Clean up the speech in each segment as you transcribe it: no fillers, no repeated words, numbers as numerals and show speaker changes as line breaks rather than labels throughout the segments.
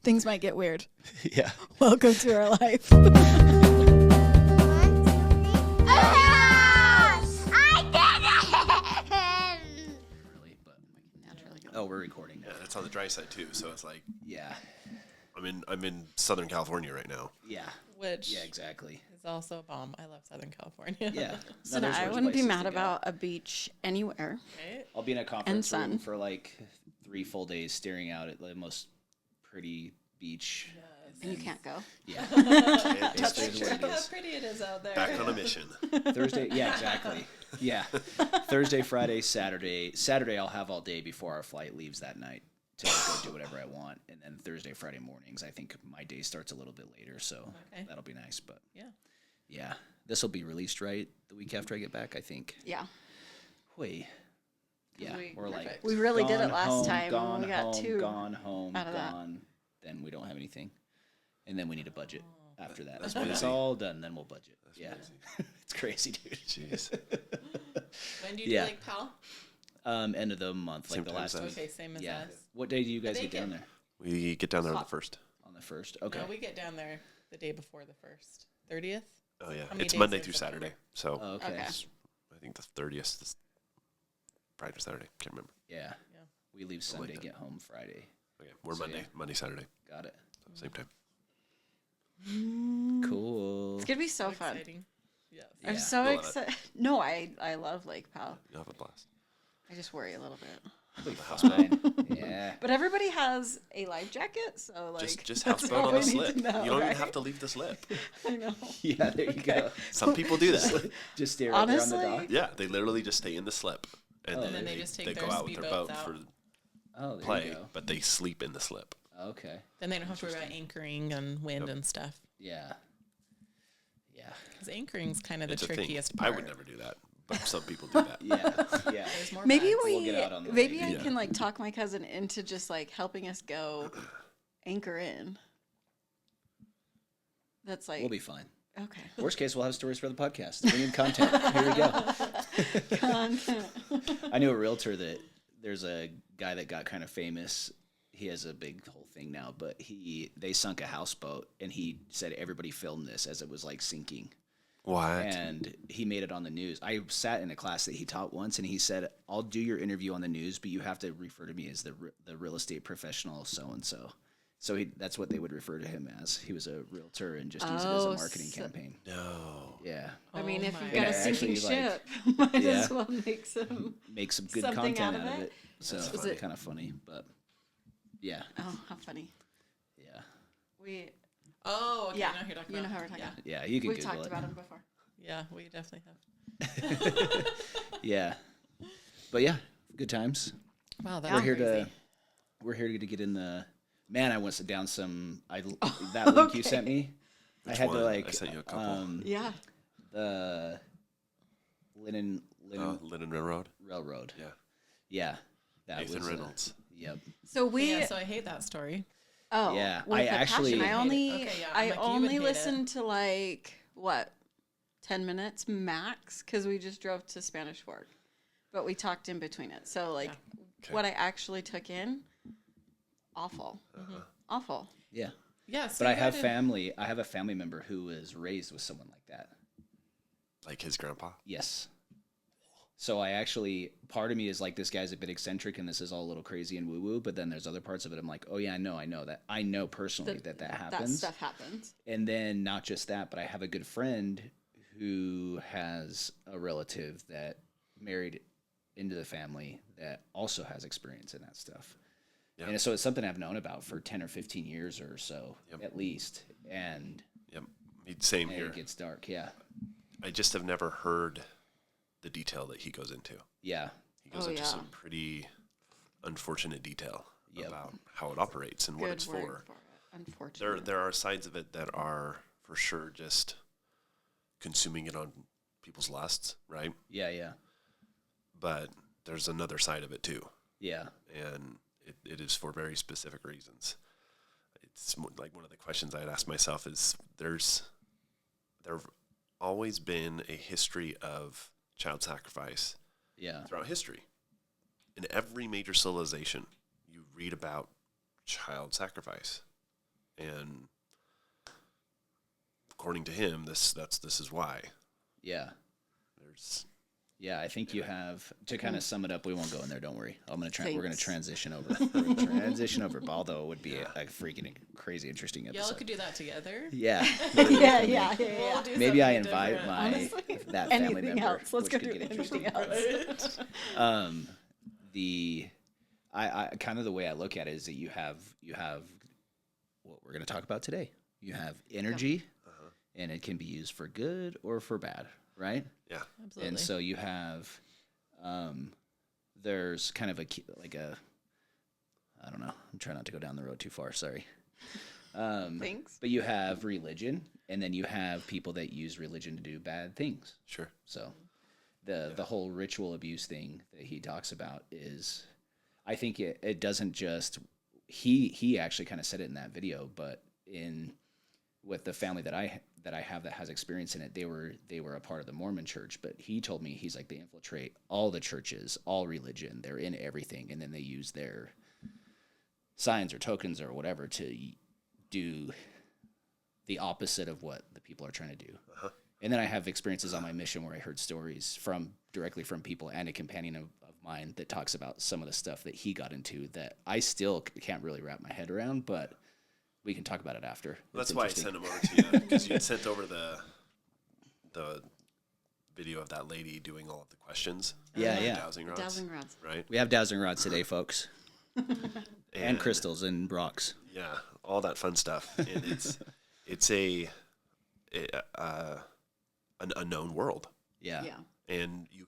Things might get weird.
Yeah.
Welcome to our life.
Really, but naturally. Oh, we're recording now.
Yeah, it's on the dry side too, so it's like
Yeah.
I'm in Southern California right now.
Yeah.
Which
Yeah, exactly.
is also a bomb. I love Southern California.
Yeah.
So
there's
I
worse
wouldn't be
places
mad
to go.
about a beach anywhere.
Right?
I'll be in a conference
sun.
room for like 3 full days staring out at the most pretty beach.
And you can't go.
Yeah.
Can't
It's
touch
just what it
How
is.
pretty it is out there.
Back on a mission.
Thursday, yeah, exactly. Yeah. Thursday, Friday, Saturday. Saturday I'll have all day before our flight leaves that night to go do whatever I want. And then Thursday, Friday mornings, I think my day starts a little bit later, so
Okay.
that'll be nice. But
Yeah.
yeah, this will be released right the week after I get back, I think.
Yeah.
Wait. Yeah, or like
Perfect.
We really did it
gone
last
home,
time.
Gone
We got
home,
2
gone home,
out of that.
gone. Then we don't have anything, and then we need a budget after that.
That's
When it's
crazy.
all done, then we'll budget. Yeah,
crazy.
it's crazy, dude.
Jeez.
When do you
Yeah.
do like Pal?
End of the month,
Same
like the
time
last
as
week.
us.
Okay, same as
Yeah.
us.
What day do you guys
they
get down
get-
there?
We get down there on the first.
On the first. Okay.
No, we get down there the day before the 1st. 30th?
Oh yeah,
How many
it's
days
Monday
is
through
it?
Saturday. So
Oh, okay.
Okay.
I think the 30th is Friday or Saturday. Can't remember.
Yeah.
Yeah.
We leave
Something
Sunday,
like
get home Friday.
Okay, we're
So,
Monday,
yeah.
Monday, Saturday,
Got it.
same time.
Cool.
It's going to be so fun.
Exciting. Yes.
I'm
Yeah.
so
You'll love it.
excited. No, I love Lake Powell.
You'll have a blast.
I just worry a little bit.
It'll be
The house
fine. Yeah.
But everybody has a life jacket, so like
Just
that's
houseboat
all
on
we
the
need
slip.
to know,
You don't
right?
even have to leave the slip.
I know.
Yeah. There you go.
Some people do that.
Just stay right there on the
Honestly,
dock.
Yeah, they literally just stay in the slip, and
Oh,
then,
and
then they just take
they
their
go out with their
speedboats
boat
out.
for
Oh, there
play,
you go.
but they sleep in the slip.
Okay.
Then they don't have to worry about anchoring and wind and stuff.
Yeah. Yeah.
Because anchoring's kind of the
It's a thing.
trickiest
I
part.
would never do that, but some people do that.
Yeah. Yeah.
There's more
maybe
bags.
We'll get out on the
maybe
lake.
I
Yeah.
can like talk my cousin into just like helping us go anchor in. That's like
We'll be fine.
okay.
Worst case, we'll have stories for the podcast. We need content. Here we go.
Content.
I knew a realtor that there's a guy that got kind of famous. He has a big whole thing now, but they sunk a houseboat, and he said everybody filmed this as it was like sinking.
What?
And he made it on the news. I sat in a class that he taught once, and he said, "I'll do your interview on the news, but you have to refer to me as the real estate professional so and so." So that's what they would refer to him as. He was a realtor and just used it as a
Oh,
marketing
so-
campaign.
No.
Yeah,
I mean,
Oh
if
my
you've
And
got a
I
sinking
actually, like-
ship, might
Yeah.
as well make some.
make some good
Something
content
out of
out of
it?
it. So
That's
it's
funny.
kind of funny, but yeah,
Oh, how funny!
yeah,
We
Oh, okay.
yeah,
I know who you're talking
you know
about.
how we're talking.
Yeah.
About.
yeah. You can
We've
Google
talked
it.
about him before.
Yeah, we definitely have.
Yeah, but yeah, good times.
Wow, that's
We're here
crazy.
to get in the. Man, I went down some. That link you sent me.
Which
I had
one?
to like.
I sent you a couple.
Yeah.
The Linen
Linen Railroad.
Railroad.
Yeah.
Yeah, that
Nathan
was
Reynolds.
Yep.
So we.
Yeah, so I hate that story.
Oh
Yeah,
with
I
a
actually-
passion. I
Hate
only
it. Okay, yeah, I'm
I
like, you would
only
hate it.
listened to like what 10 minutes max because we just drove to Spanish Fork, but we talked in between it. So like
Okay.
what I actually took in, awful, awful.
Yeah.
Yeah, so
But I
you
have
had
family. I have a family member who was raised with someone like that.
Like his grandpa.
Yes. So I actually, part of me is like, this guy's a bit eccentric and this is all a little crazy and woo woo. But then there's other parts of it. I'm like, oh yeah, I know that. I know personally that
That
happens.
stuff happens.
And then not just that, but I have a good friend who has a relative that married into the family that also has experience in that stuff.
Yeah.
And so it's something I've known about for 10 or 15 years or so,
Yep.
at least. And
Yep. Same here.
it gets dark. Yeah.
I just have never heard the detail that he goes into.
Yeah.
He goes
Oh,
into
yeah.
some pretty unfortunate detail
Yep.
about how it operates and what
Good
it's
word
for.
it. Unfortunately.
There are sides of it that are for sure just consuming it on people's lusts, right?
Yeah. Yeah.
But there's another side of it too,
Yeah.
and it is for very specific reasons. It's like one of the questions I'd ask myself is there've always been a history of child sacrifice
Yeah.
throughout history. In every major civilization, you read about child sacrifice. And according to him, this is why.
Yeah.
There's
Yeah, I think you have to kind of sum it up. We won't go in there. Don't worry. We're gonna
Thanks.
transition over. We're gonna transition over. Although it would be a freaking crazy interesting episode.
Y'all could do that together.
Yeah.
yeah.
We'll do
Maybe I
something
invite
different.
my
Honestly,
that family
anything
member.
else. Let's
which
go
could
do
get interesting.
anything else.
The I kind of the way I look at it is that you have what we're going to talk about today. You have energy, and it can be used for good or for bad, right?
yeah.
Absolutely.
And so you have there's kind of I don't know. I'm trying not to go down the road too far. Sorry.
Thanks.
But you have religion, and then you have people that use religion to do bad things.
Sure.
So the whole ritual abuse thing that he talks about is, I think it doesn't just, he actually kind of said it in that video, but with the family that I have that has experience in it, they were a part of the Mormon church, but he told me, he's like, they infiltrate all the churches, all religion, they're in everything, and then they use their signs or tokens or whatever to do the opposite of what the people are trying to do. And then I have experiences on my mission where I heard stories directly from people, and a companion of mine that talks about some of the stuff that he got into that I still can't really wrap my head around, but we can talk about it after.
That's
It's
why I
interesting.
sent them over to you, because you had sent over the video of that lady doing all of the questions.
Yeah,
The
yeah.
Dowsing rods.
Dowsing rods.
Right.
We have dowsing rods today, folks, and crystals and rocks.
Yeah, all that fun stuff, and it's an unknown world,
Yeah.
Yeah.
and you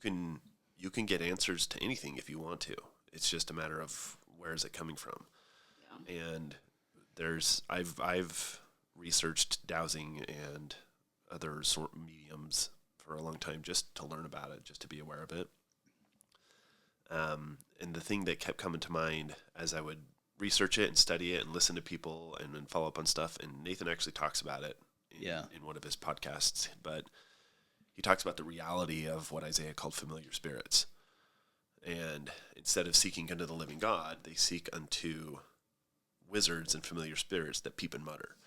can get answers to anything if you want to. It's just a matter of where is it coming from.
Yeah.
And I've researched dowsing and other sort of mediums for a long time just to learn about it, just to be aware of it. And the thing that kept coming to mind as I would research it and study it and listen to people and then follow up on stuff, and Nathan actually talks about it in one of his podcasts, but he talks about the reality of what Isaiah called familiar spirits. And instead of seeking unto the living God, they seek unto wizards and familiar spirits that peep and mutter.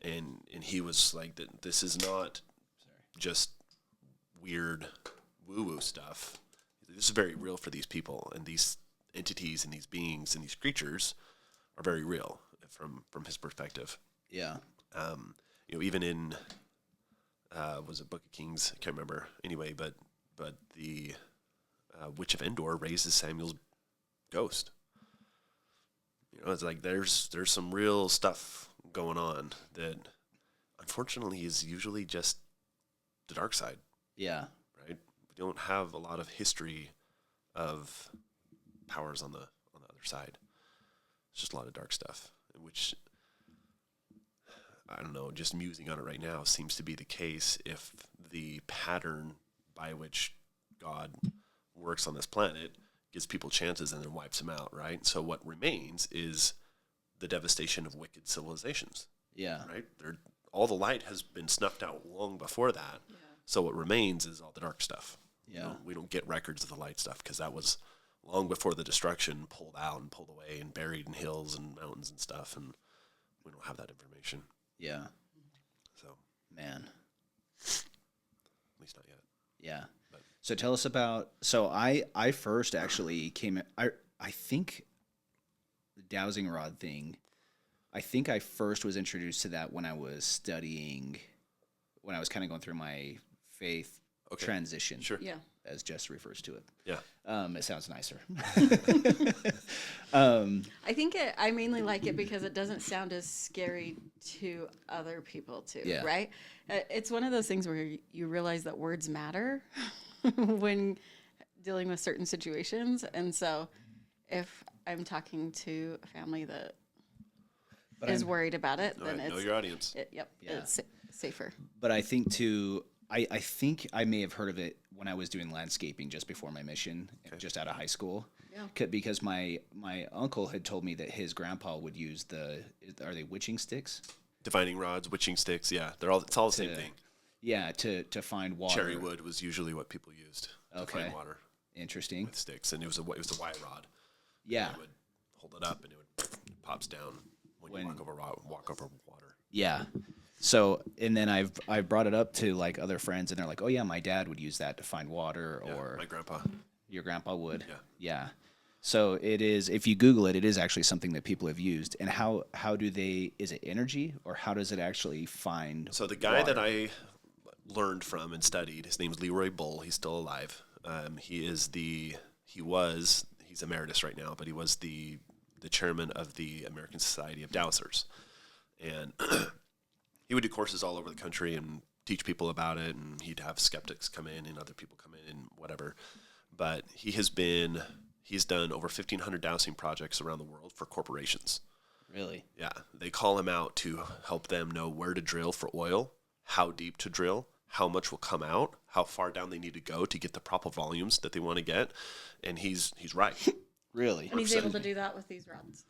And he was like, that this is not just weird woo-woo stuff. This is very real for these people, and these entities and these beings and these creatures are very real from his perspective.
Yeah.
Even in was it Book of Kings? I can't remember. Anyway, but the Witch of Endor raises Samuel's ghost. It's like there's some real stuff going on that, unfortunately, is usually just the dark side.
Yeah.
Right? We don't have a lot of history of powers on the other side. It's just a lot of dark stuff, which, I don't know, just musing on it right now, seems to be the case if the pattern by which God works on this planet gives people chances and then wipes them out, right? So what remains is the devastation of wicked civilizations.
Yeah.
Right? All the light has been snuffed out long before that.
Yeah.
So what remains is all the dark stuff.
Yeah.
We don't get records of the light stuff because that was long before the destruction, pulled out and pulled away and buried in hills and mountains and stuff, and we don't have that information.
Yeah.
So
Man.
at least not yet.
Yeah.
But-
So tell us about. So I first actually came. I think the dowsing rod thing. I think I first was introduced to that when I was studying, when I was kind of going through my faith transition.
Sure.
Yeah.
As Jess refers to it.
Yeah.
It sounds nicer.
I think I mainly like it because it doesn't sound as scary to other people too,
Yeah.
right? It's one of those things where you realize that words matter when dealing with certain situations. And so if I'm talking to a family that is worried about it,
All
then
right,
it's
know your audience.
Yeah.
it's safer.
But I think too, I think I may have heard of it when I was doing landscaping just before my mission, just out of high school.
Yeah.
Because my uncle had told me that his grandpa would use are they witching sticks?
Divining rods, witching sticks, yeah. It's all the same thing.
Yeah, to find water.
Cherry wood was usually what people used to find water
Interesting.
with sticks, and it was a wire rod.
Yeah.
You would hold it up, and it pops down when you walk over water.
Yeah. So, and then I've brought it up to like other friends, and they're like, "Oh yeah, my dad would use that to find water,"
Yeah,
or
my grandpa.
your grandpa would.
Yeah.
Yeah. So it is. If you Google it, it is actually something that people have used. And how do they? Is it energy, or how does it actually find?
So the guy
water?
that I learned from and studied, his name's Leroy Bull. He's still alive. He's emeritus right now, but he was the chairman of the American Society of Dowsers, and he would do courses all over the country and teach people about it, and he'd have skeptics come in and other people come in and whatever. But he's done over 1,500 dowsing projects around the world for corporations.
Really?
Yeah, they call him out to help them know where to drill for oil, how deep to drill, how much will come out, how far down they need to go to get the proper volumes that they want to get, and he's right.
Really?
And he's able to do that with these rods.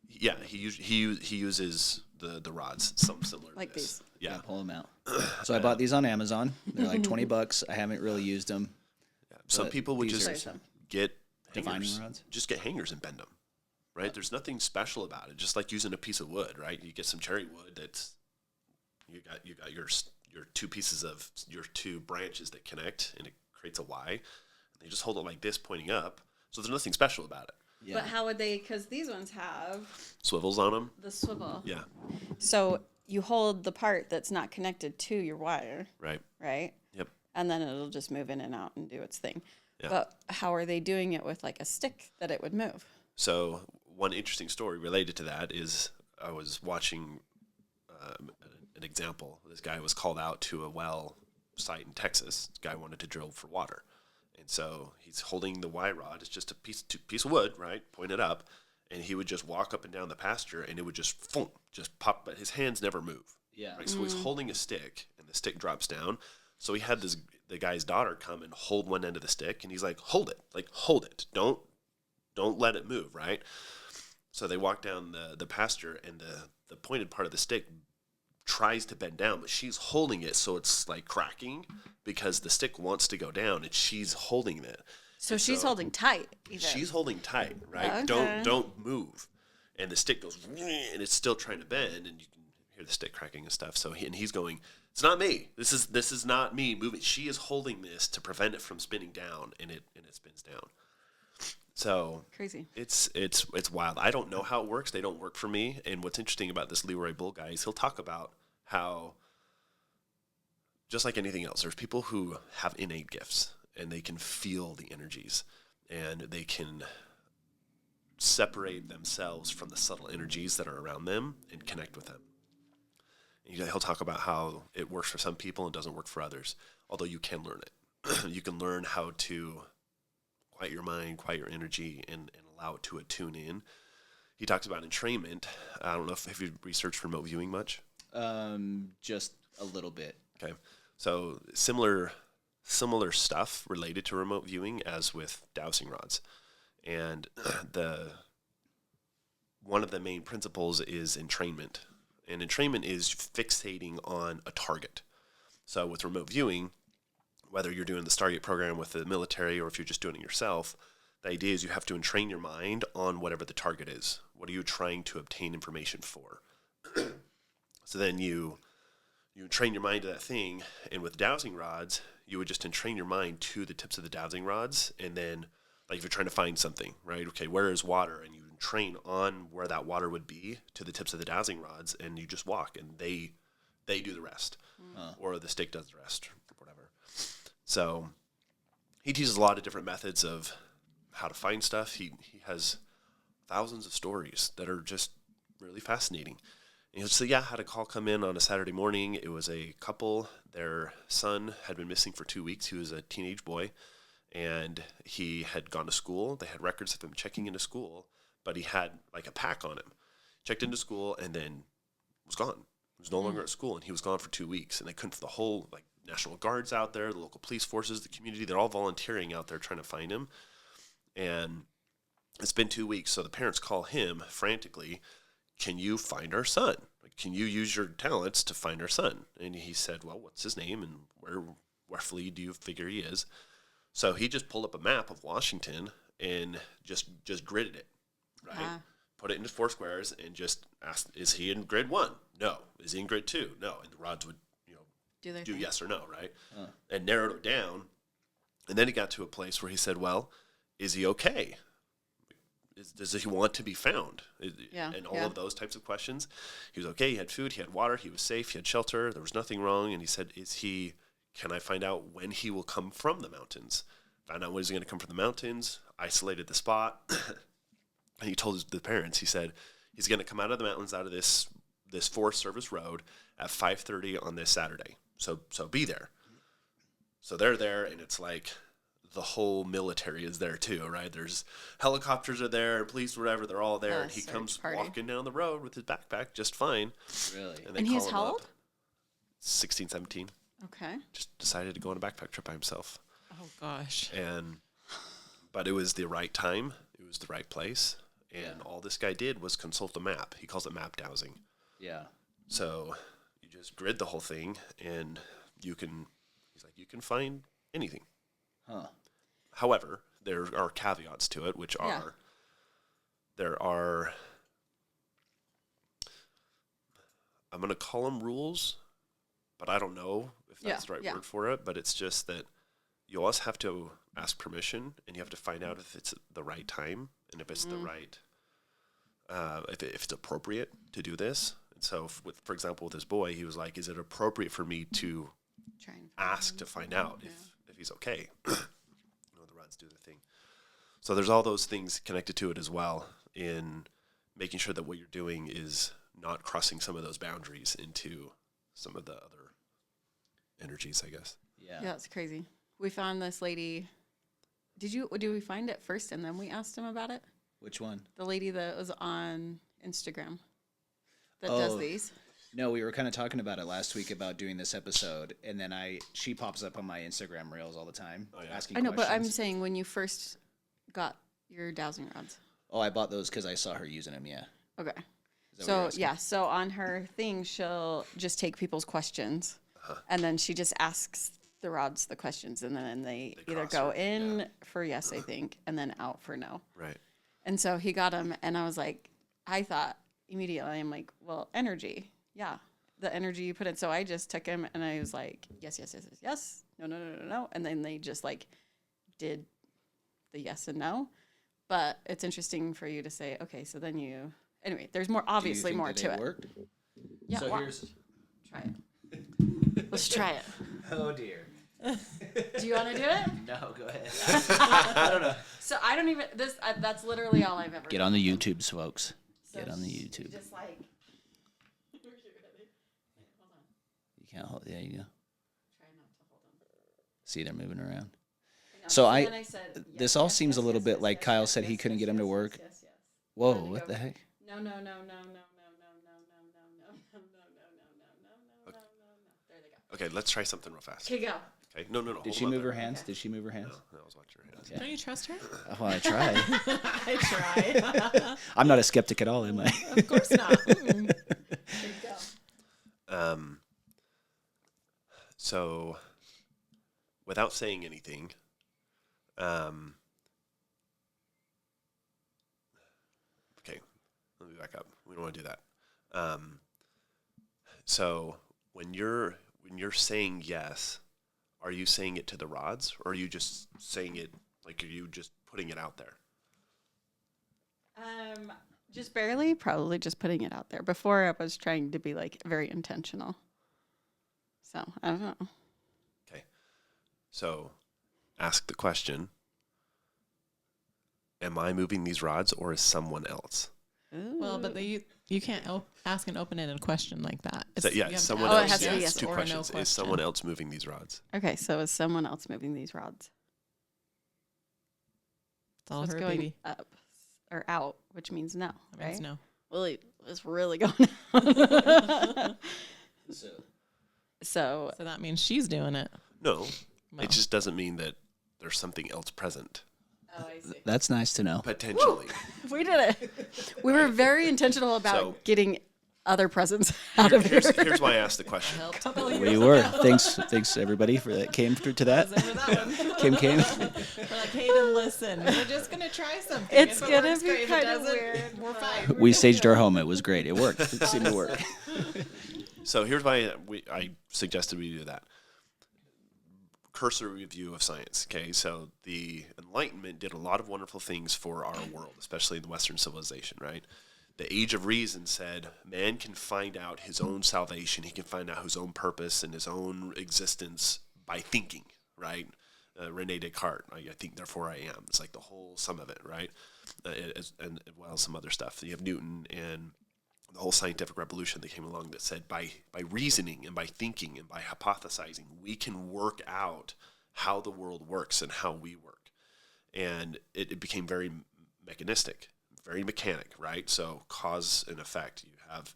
Yeah, he uses the rods, some similar
Like
to this.
these.
Yeah.
Pull them out. So I bought these on Amazon. They're like $20. I haven't really used them.
Some
But
people would
these
just
are-
get
Divining
hangers.
rods?
Just get hangers and bend them. Right? There's nothing special about it. Just like using a piece of wood, right? You get some cherry wood that's you got your two branches that connect, and it creates a Y. And they just hold it like this, pointing up. So there's nothing special about it.
Yeah.
But how would they, because these ones have
Swivels on them.
the swivel.
Yeah.
So you hold the part that's not connected to your wire,
Right.
right?
Yep.
And then it'll just move in and out and do its thing.
Yeah.
But how are they doing it with like a stick that it would move?
So one interesting story related to that is I was watching an example. This guy was called out to a well site in Texas. This guy wanted to drill for water. And so he's holding the Y rod. It's just a piece of wood, right? Pointed up. And he would just walk up and down the pasture, and it would just pop. But his hands never move.
Yeah.
Right? So he's holding a stick, and the stick drops down. So he had the guy's daughter come and hold one end of the stick, and he's like, hold it. Don't let it move, right? So they walk down the pasture, and the pointed part of the stick tries to bend down, but she's holding it, so it's like cracking because the stick wants to go down, and she's holding it.
So
And
she's holding tight. Even.
She's holding tight, right?
Okay.
Don't move, and the stick goes, and it's still trying to bend, and you can hear the stick cracking and stuff. So he's going, it's not me. This is not me moving. She is holding this to prevent it from spinning down, and it spins down. So
Crazy.
It's wild. I don't know how it works. They don't work for me. And what's interesting about this Leroy Bull guy is he'll talk about how, just like anything else, there's people who have innate gifts and they can feel the energies and they can separate themselves from the subtle energies that are around them and connect with them. And he'll talk about how it works for some people and doesn't work for others, although you can learn it. You can learn how to quiet your mind, quiet your energy, and allow it to attune in. He talks about entrainment. I don't know if you researched remote viewing much.
Just a little bit.
Okay, so similar stuff related to remote viewing as with dowsing rods, and one of the main principles is entrainment, and entrainment is fixating on a target. So with remote viewing, whether you're doing the Stargate program with the military or if you're just doing it yourself, the idea is you have to entrain your mind on whatever the target is. What are you trying to obtain information for? So then you train your mind to that thing, and with dowsing rods, you would just entrain your mind to the tips of the dowsing rods, and then, like if you're trying to find something, right? Okay, where is water? And you train on where that water would be to the tips of the dowsing rods, and you just walk, and they do the rest, or the stick does the rest, or whatever. So he teaches a lot of different methods of how to find stuff. He has thousands of stories that are just really fascinating. And so yeah, had a call come in on a Saturday morning. It was a couple. Their son had been missing for 2 weeks. He was a teenage boy, and he had gone to school. They had records of him checking into school, but he had like a pack on him. Checked into school and then was gone. He was no longer at school, and he was gone for 2 weeks. And they couldn't, the whole like National Guard's out there, the local police forces, the community, they're all volunteering out there trying to find him. And it's been 2 weeks, so the parents call him frantically, can you find our son? Can you use your talents to find our son? And he said, well, what's his name and where roughly do you figure he is? So he just pulled up a map of Washington and just gridded it, right? put it into 4 squares and just ask, is he in grid 1? No. Is he in grid 2? No. And the rods would, do yes or no, right? And narrowed it down. And then he got to a place where he said, well, is he okay? Does he want to be found? And all of those types of questions. He was okay. He had food. He had water. He was safe. He had shelter. There was nothing wrong. And he said, can I find out when he will come from the mountains? Found out when he's going to come from the mountains, isolated the spot. And he told the parents, he said, he's going to come out of the mountains, out of this Forest Service road at 5:30 on this Saturday. So be there. So they're there, and it's like the whole military is there too, right? There's helicopters are there, police, whatever, they're all there. And he comes walking down the road with his backpack just fine.
Really?
And he's how old?
16, 17.
Okay.
Just decided to go on a backpack trip by himself.
Oh, gosh.
But it was the right time. It was the right place. And all this guy did was consult a map. He calls it map dowsing.
Yeah.
So you just grid the whole thing, and you can find anything.
Huh.
However, there are caveats to it, which are there are, I'm going to call them rules, but I don't know if that's the right word for it. But it's just that you always have to ask permission, and you have to find out if it's the right time and if it's the right, if it's appropriate to do this. And so, for example, with this boy, he was like, is it appropriate for me to ask to find out if he's okay? The rods do their thing. So there's all those things connected to it as well, in making sure that what you're doing is not crossing some of those boundaries into some of the other energies, I guess.
Yeah, it's crazy. We found this lady. Did we find it first and then we asked him about it?
Which one?
The lady that was on Instagram that does these.
No, we were kind of talking about it last week about doing this episode, and then she pops up on my Instagram reels all the time, asking
I know,
questions.
but I'm saying when you first got your dowsing rods.
Oh, I bought those because I saw her using them, yeah.
Okay.
So,
so on her thing, she'll just take people's questions, and then she just asks the rods the questions, and then they either go in for yes, I think, and then out for no.
Right.
And so he got them, and I thought immediately, I'm like, well, energy. Yeah, the energy you put in. So I just took him, and I was like, yes, yes, yes, yes, yes. No, no, no, no, no. And then they just did the yes and no. But it's interesting for you to say, okay, so then anyway, there's obviously more to it.
Worked?
Yeah,
so here's.
Try it. Let's try it.
Oh dear.
Do you want to do it?
No, go ahead. I don't know.
So I don't even that's literally all I've ever
Get
done.
on the YouTubes, folks.
So
Get on the YouTube.
Just like.
You can't hold. There you go.
Try not to hold them.
See, they're moving around.
So
then
I said,
this all seems a little bit like Kyle said he couldn't get him to work.
Yes.
Whoa, what the heck?
No. There they go.
Okay, let's try something real fast.
Okay, go.
Okay, no.
Did she move her hands? Did she move her hands?
No, I was watching her hands.
Okay.
Don't you trust her?
Well, I try.
I try.
I'm not a skeptic at all, am I?
Of course not.
There you go.
So, without saying anything, okay, let me back up. We don't want to do that. So when you're saying yes, are you saying it to the rods, or are you just saying it, like, are you just putting it out there?
Just barely, probably just putting it out there. Before I was trying to be very intentional. So I don't know.
Okay. So ask the question, am I moving these rods, or is someone else?
Ooh.
Well, but you can't ask an open-ended question like that.
Someone
it
else.
has to be
Yes,
yes
two
or
questions.
no
Is someone else moving these rods?
Okay, so is someone else moving these rods?
It's all
So it's
her,
going
baby.
up or out, which means no,
That means
right?
no.
Well, it's really going on. So
So that means she's doing it.
No,
No.
it just doesn't mean that there's something else present.
oh, I see.
That's nice to know.
Potentially.
We did it. We were very intentional about
So-
getting other presents out of here.
Here's why I asked the question.
We were. Thanks everybody for that came to that. Kim came.
We're like, hey, then listen. We're just gonna try something.
It's
If it
gonna
works,
be
great. If it
kind of
doesn't,
weird.
We're fine.
We staged our home. It was great. It worked. It seemed to work.
So here's why I suggested we do that. Cursory review of science. Okay, so the Enlightenment did a lot of wonderful things for our world, especially in the Western civilization, right? The Age of Reason said man can find out his own salvation. He can find out his own purpose and his own existence by thinking, right? Rene Descartes, I think, therefore I am. It's like the whole sum of it, right? And well, some other stuff. You have Newton and the whole scientific revolution that came along that said by reasoning and by thinking and by hypothesizing, we can work out how the world works and how we work. And it became very mechanistic, very mechanic, right? So cause and effect. You have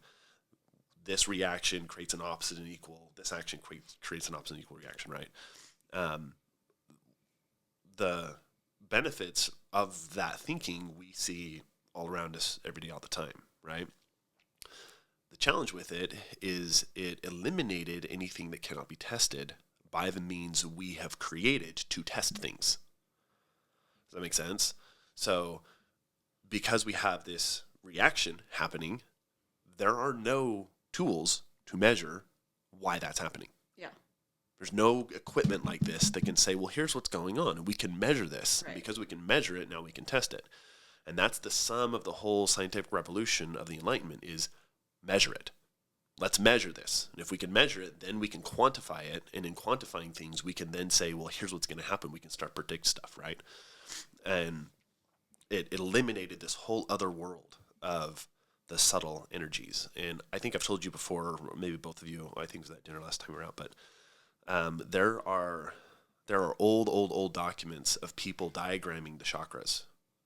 this reaction creates an opposite and equal. This action creates an opposite and equal reaction, right? The benefits of that thinking we see all around us every day, all the time, right? The challenge with it is it eliminated anything that cannot be tested by the means we have created to test things. Does that make sense? So because we have this reaction happening, there are no tools to measure why that's happening.
Yeah.
There's no equipment like this that can say, well, here's what's going on, and we can measure this.
Right.
Because we can measure it, now we can test it. And that's the sum of the whole scientific revolution of the Enlightenment is measure it. Let's measure this. And if we can measure it, then we can quantify it. And in quantifying things, we can then say, well, here's what's going to happen. We can start predict stuff, right? And it eliminated this whole other world of the subtle energies. And I think I've told you before, or maybe both of you, I think it was at dinner last time we were out, but there are old documents of people diagramming the chakras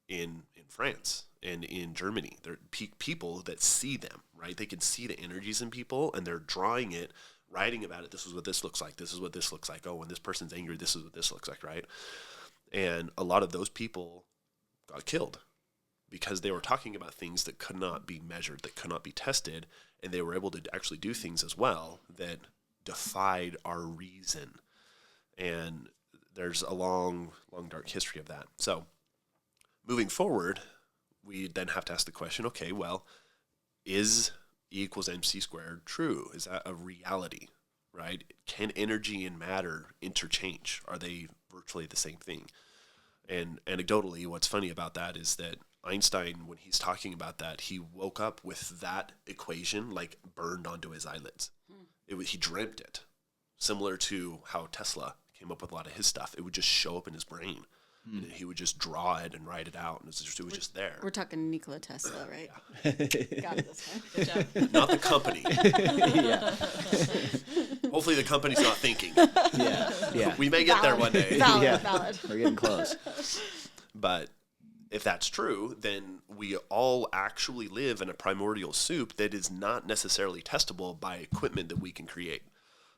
in France and in Germany. There are people that see them, right? They can see the energies in people, and they're drawing it, writing about it. This is what this looks like. This is what this looks like. Oh, when this person's angry, this is what this looks like, right? And a lot of those people got killed because they were talking about things that could not be measured, that could not be tested, and they were able to actually do things as well that defied our reason. And there's a long, dark history of that. So moving forward, we then have to ask the question, okay, well, is E equals MC squared true? Is that a reality, right? Can energy and matter interchange? Are they virtually the same thing? And anecdotally, what's funny about that is that Einstein, when he's talking about that, he woke up with that equation like burned onto his eyelids. He dreamt it, similar to how Tesla came up with a lot of his stuff. It would just show up in his brain. And he would just draw it and write it out, and it was just there.
We're talking Nikola Tesla, right? Yeah. Got it this time. Good job.
Not the company.
Yeah.
Hopefully the company's not thinking.
Yeah.
We may get there one day.
Valid.
We're getting close.
But if that's true, then we all actually live in a primordial soup that is not necessarily testable by equipment that we can create.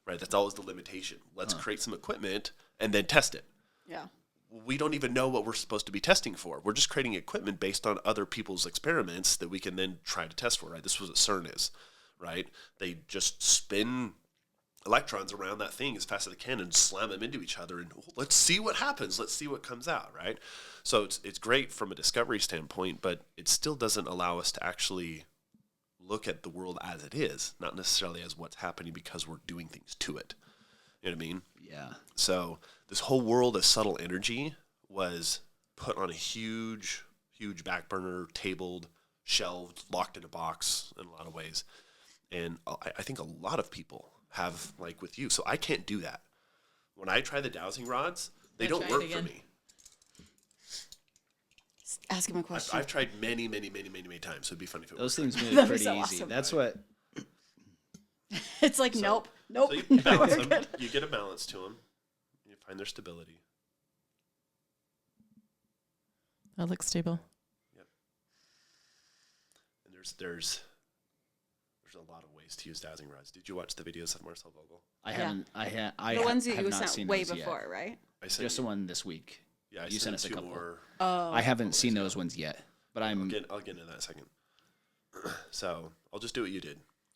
Right? That's always the limitation. Let's create some equipment and then test it.
Yeah.
We don't even know what we're supposed to be testing for. We're just creating equipment based on other people's experiments that we can then try to test for, right? This is what CERN is, right? They just spin electrons around that thing as fast as they can and slam them into each other, and let's see what happens. Let's see what comes out, right? So it's great from a discovery standpoint, but it still doesn't allow us to actually look at the world as it is, not necessarily as what's happening because we're doing things to it. You know what I mean?
Yeah.
So this whole world of subtle energy was put on a huge back burner, tabled, shelved, locked in a box in a lot of ways. And I think a lot of people have, like with you. So I can't do that. When I try the dowsing rods, they don't work for me.
Ask him a question.
I've tried many times. So it'd be funny if it
Those
worked.
things move
That'd be
pretty
so
easy.
awesome.
That's what.
It's like, nope.
So you balance them. You get a balance to them. You find their stability.
That looks stable.
Yep. And there's a lot of ways to use dowsing rods. Did you watch the videos of Marcel Vogel?
I haven't. I
the ones that
have
you
not
sent
seen
way
those
before,
yet.
right?
I sent
Just the one this week.
Yeah,
you sent us a
two
couple.
more.
Oh.
I haven't seen those ones yet, but
I'll get into that in a second. So I'll just do what you did.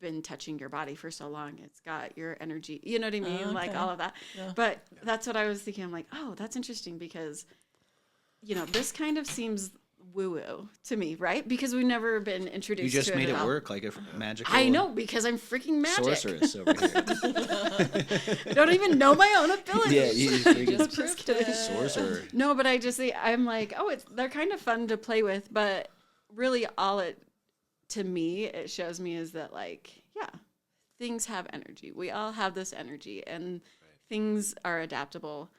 been touching your body for so long. It's got your energy, you know what I mean?
Okay.
Like all of that.
Yeah.
But that's what I was thinking. I'm like, oh, that's interesting because, you know, this kind of seems woo-woo to me, right? Because we've never been introduced
You just
to
made
it
it
at all.
work like a magical.
I know, because I'm freaking magic.
sorceress over here.
I don't even know my own abilities.
Yeah, you freaking
Just kidding.
sorcerer.
No, but I'm like, oh, they're kind of fun to play with, but really all it shows me is that, like, yeah, things have energy. We all have this energy, and things are adaptable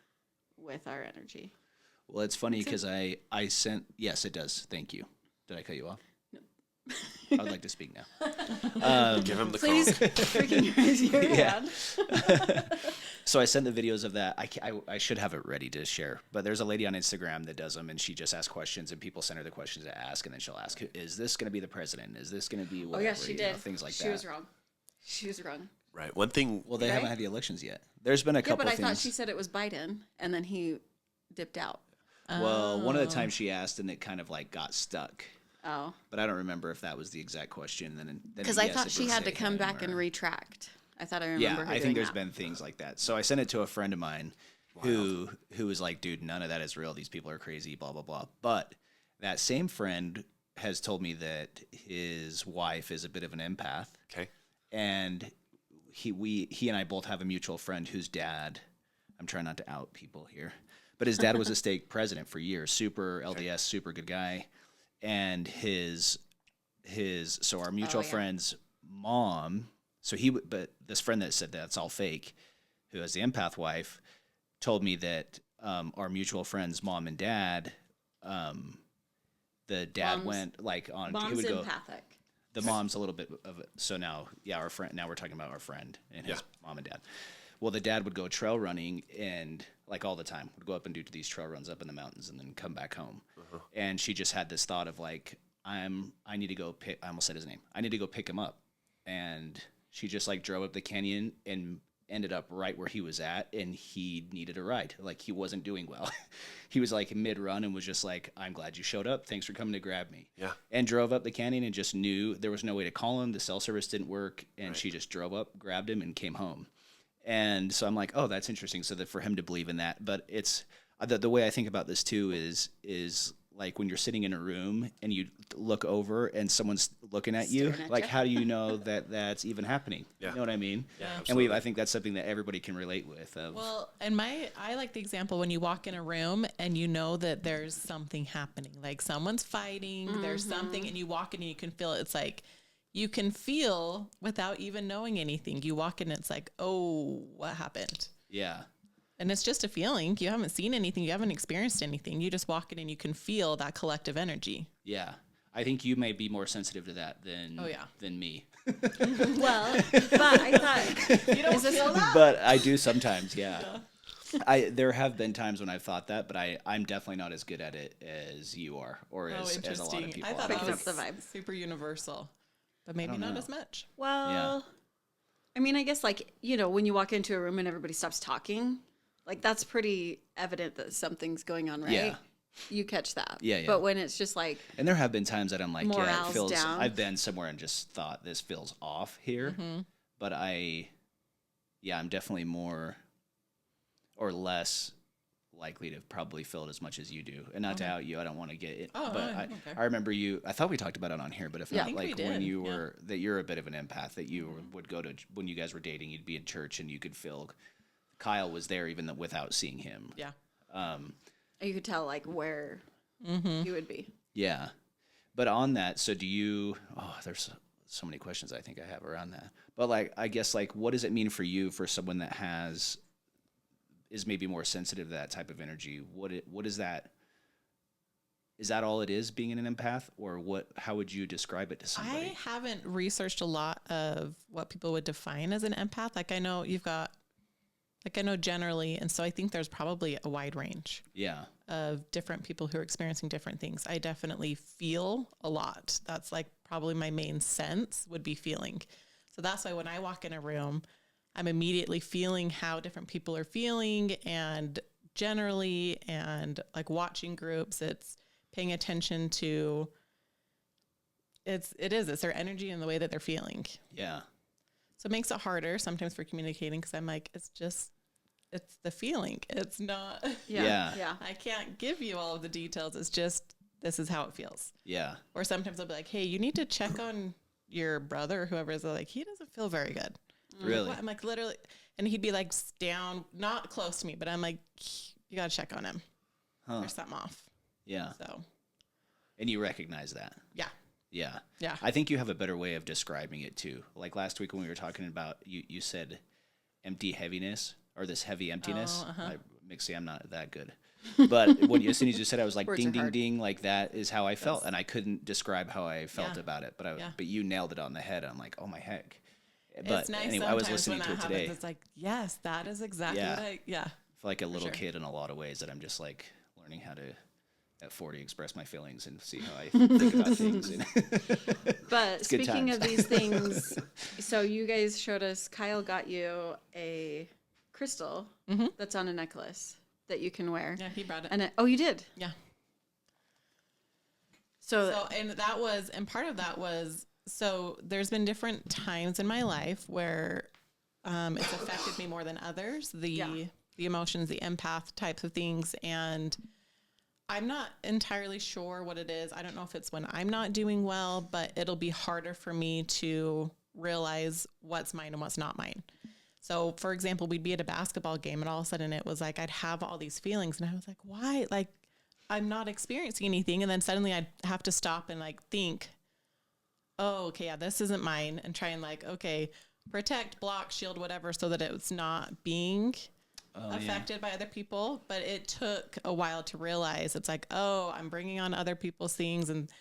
with our energy.
Well, it's funny because I sent, yes, it does. Thank you. Did I cut you off? No. I would like to speak now.
Give him the
Please
call.
freaking raise your
Yeah.
hand.
So I sent the videos of that. I should have it ready to share, but there's a lady on Instagram that does them, and she just asks questions, and people send her the questions to ask, and then she'll ask, "Is this going to be the president? Is this going to be whatever?"
Oh, yeah, she did.
Things like that.
She was wrong. She was wrong.
Right. One thing.
Well, they
Okay.
haven't had the elections yet. There's been a
Yeah,
couple
but I
things.
thought she said it was Biden, and then he dipped out.
Well, one of the times she asked, and it kind of like got stuck.
Oh.
But I don't remember if that was the exact question. Then
Because I thought she had to come back and retract. I thought I remember her
I
doing
think there's
that.
been things like that. So I sent it to a friend of mine who was like, dude, none of that is real. These people are crazy, blah, blah, blah. But that same friend has told me that his wife is a bit of an empath.
Okay.
And he and I both have a mutual friend whose dad, I'm trying not to out people here, but his dad was a stake president for years, super LDS, super good guy. And so our mutual friend's mom, but this friend that said that's all fake, who has the empath wife, told me that our mutual friend's mom and dad, the dad went like on, he
Mom's
would go,
empathic.
the mom's a little bit of it. So now, our friend, now we're talking about our friend and his mom and dad. Well, the dad would go trail running and like all the time would go up and do these trail runs up in the mountains and then come back home. And she just had this thought of like, I need to go pick, I almost said his name. I need to go pick him up. And she just like drove up the canyon and ended up right where he was at. And he needed a ride. Like he wasn't doing well. He was like mid run and was just like, I'm glad you showed up. Thanks for coming to grab me. Yeah. And drove up the canyon and just knew there was no way to call him. The cell service didn't work. And she just drove up, grabbed him and came home. And so I'm like, oh, that's interesting. So that for him to believe in that, but it's the way I think about this too is like when you're sitting in a room and you look over and someone's looking at you, like how do you know that that's even happening? Yeah. You know what I mean? Yeah. And I think that's something that everybody can relate with.
Well, and I like the example when you walk in a room and you know that there's something happening, like someone's fighting, there's something, and you walk in and you can feel it. It's like, you can feel without even knowing anything. You walk in and it's like, oh, what happened? Yeah. And it's just a feeling. You haven't seen anything. You haven't experienced anything. You just walk in and you can feel that collective energy.
Yeah. I think you may be more sensitive to that than me.
Well, but I thought, you don't feel that?
But I do sometimes, yeah. There have been times when I've thought that, but I'm definitely not as good at it as you are, or as a lot of people
I
are.
thought that was
the vibe.
Super universal, but maybe not as much.
Well, I mean, I guess like, when you walk into a room and everybody stops talking, like that's pretty evident that something's going on, right? Yeah. You catch that. Yeah. But when it's just like,
and there have been times that I'm like,
morale's
it feels
down.
I've been somewhere and just thought this feels off here. But I'm definitely more or less likely to probably feel it as much as you do. And not to out you, I don't want to get it. But I remember I thought we talked about it on here, but if not, like when you were, that you're a bit of an empath, that you would go to, when you guys were dating, you'd be in church and you could feel Kyle was there even without seeing him. Yeah.
You could tell like where he would be. Yeah.
But on that, so there's so many questions I think I have around that. But like, I guess like, what does it mean for you, for someone that is maybe more sensitive to that type of energy? What is that? Is that all it is, being an empath, or how would you describe it to somebody?
I haven't researched a lot of what people would define as an empath. Like I know I know generally, and so I think there's probably a wide range of different people who are experiencing different things. I definitely feel a lot. That's like probably my main sense would be feeling. So that's why when I walk in a room, I'm immediately feeling how different people are feeling, and generally, and like watching groups, it's paying attention to, it's their energy and the way that they're feeling.
Yeah.
So it makes it harder sometimes for communicating, because I'm like, it's the feeling. It's not.
Yeah.
I can't give you all of the details. It's just, this is how it feels.
Yeah.
Or sometimes I'll be like, hey, you need to check on your brother or whoever is like, he doesn't feel very good.
Really?
I'm like, literally. And he'd be like down, not close to me, but I'm like, you got to check on him. There's something off.
Yeah.
So.
And you recognize that.
Yeah.
Yeah.
Yeah.
I think you have a better way of describing it too. Like last week when we were talking about, you said empty heaviness, or this heavy emptiness. Mixie, I'm not that good. But as soon as you said, I was like, ding, ding, ding, like that is how I felt. And I couldn't describe how I felt about it. But you nailed it on the head. I'm like, oh my heck. But
it's nice
anyway, I was listening to it today.
It's like, yes, that is exactly what I feel
like a little kid in a lot of ways, that I'm just like learning how to, at 40, express my feelings and see how I think about things.
But speaking of these things, so you guys showed us, Kyle got you a crystal that's on a necklace that you can wear.
Yeah, he brought it.
And you did?
Yeah.
So
part of that was, so there's been different times in my life where it's affected me more than others, the emotions, the empath types of things. And I'm not entirely sure what it is. I don't know if it's when I'm not doing well, but it'll be harder for me to realize what's mine and what's not mine. So for example, we'd be at a basketball game and all of a sudden it was like, I'd have all these feelings and I was like, why? Like, I'm not experiencing anything. And then suddenly I'd have to stop and like think, oh, okay, yeah, this isn't mine, and try and like, okay, protect, block, shield, whatever, so that it's not being affected by other people. But it took a while to realize it's like, oh, I'm bringing on other people's things, and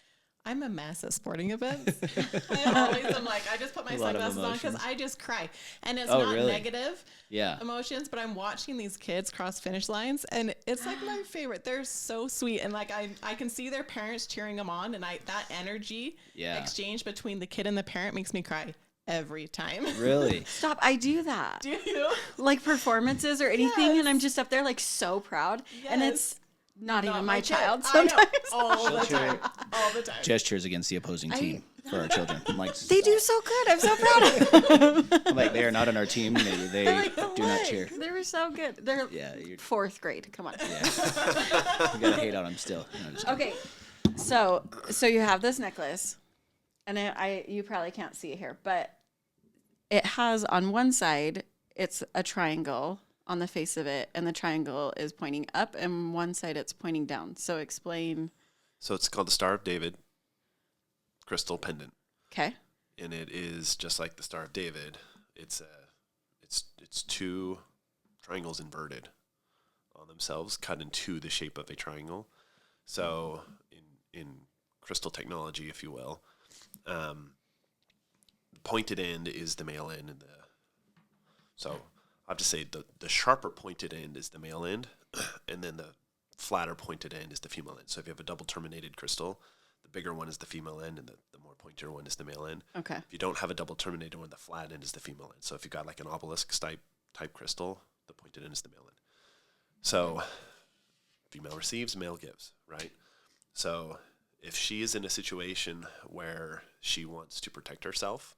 I'm a mess at sporting events. I'm like, I just put my sunglasses on because I just cry. And it's not negative emotions, but I'm watching these kids cross finish lines, and it's like my favorite. They're so sweet. And like, I can see their parents cheering them on, and that energy exchange between the kid and the parent makes me cry every time.
Really?
Stop. I do that.
Do you?
Like performances or anything, and I'm just up there like so proud. And it's not even my child sometimes.
All the time.
Gestures against the opposing team for our children. I'm like,
they do so good. I'm so proud of them.
I'm like, they are not on our team. They
like,
do not cheer.
They were so good. They're fourth grade. Come on.
Yeah. You gotta hate on them still. No,
okay. So you have this necklace, and you probably can't see it here, but it has on one side, it's a triangle on the face of it, and the triangle is pointing up, and one side it's pointing down. So explain.
So it's called the Star of David crystal pendant.
Okay.
And it is just like the Star of David. It's two triangles inverted on themselves, cut into the shape of a triangle. So in crystal technology, if you will, the pointed end is the male end, and so I have to say the sharper pointed end is the male end, and then the flatter pointed end is the female end. So if you have a double terminated crystal, the bigger one is the female end, and the more pointier one is the male end.
Okay.
If you don't have a double terminated one, the flat end is the female end. So if you got like an obelisk type crystal, the pointed end is the male end. So female receives, male gives, right? So if she is in a situation where she wants to protect herself,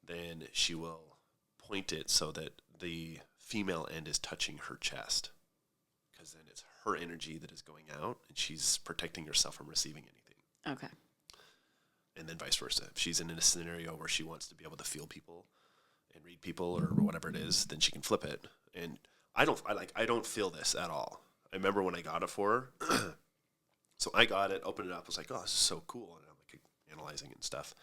then she will point it so that the female end is touching her chest, because then it's her energy that is going out, and she's protecting herself from receiving anything.
Okay.
And then vice versa. If she's in a scenario where she wants to be able to feel people and read people or whatever it is, then she can flip it. And I don't feel this at all. I remember when I got it for her. So I got it, opened it up, was like, oh, this is so cool. And I'm like analyzing it and stuff.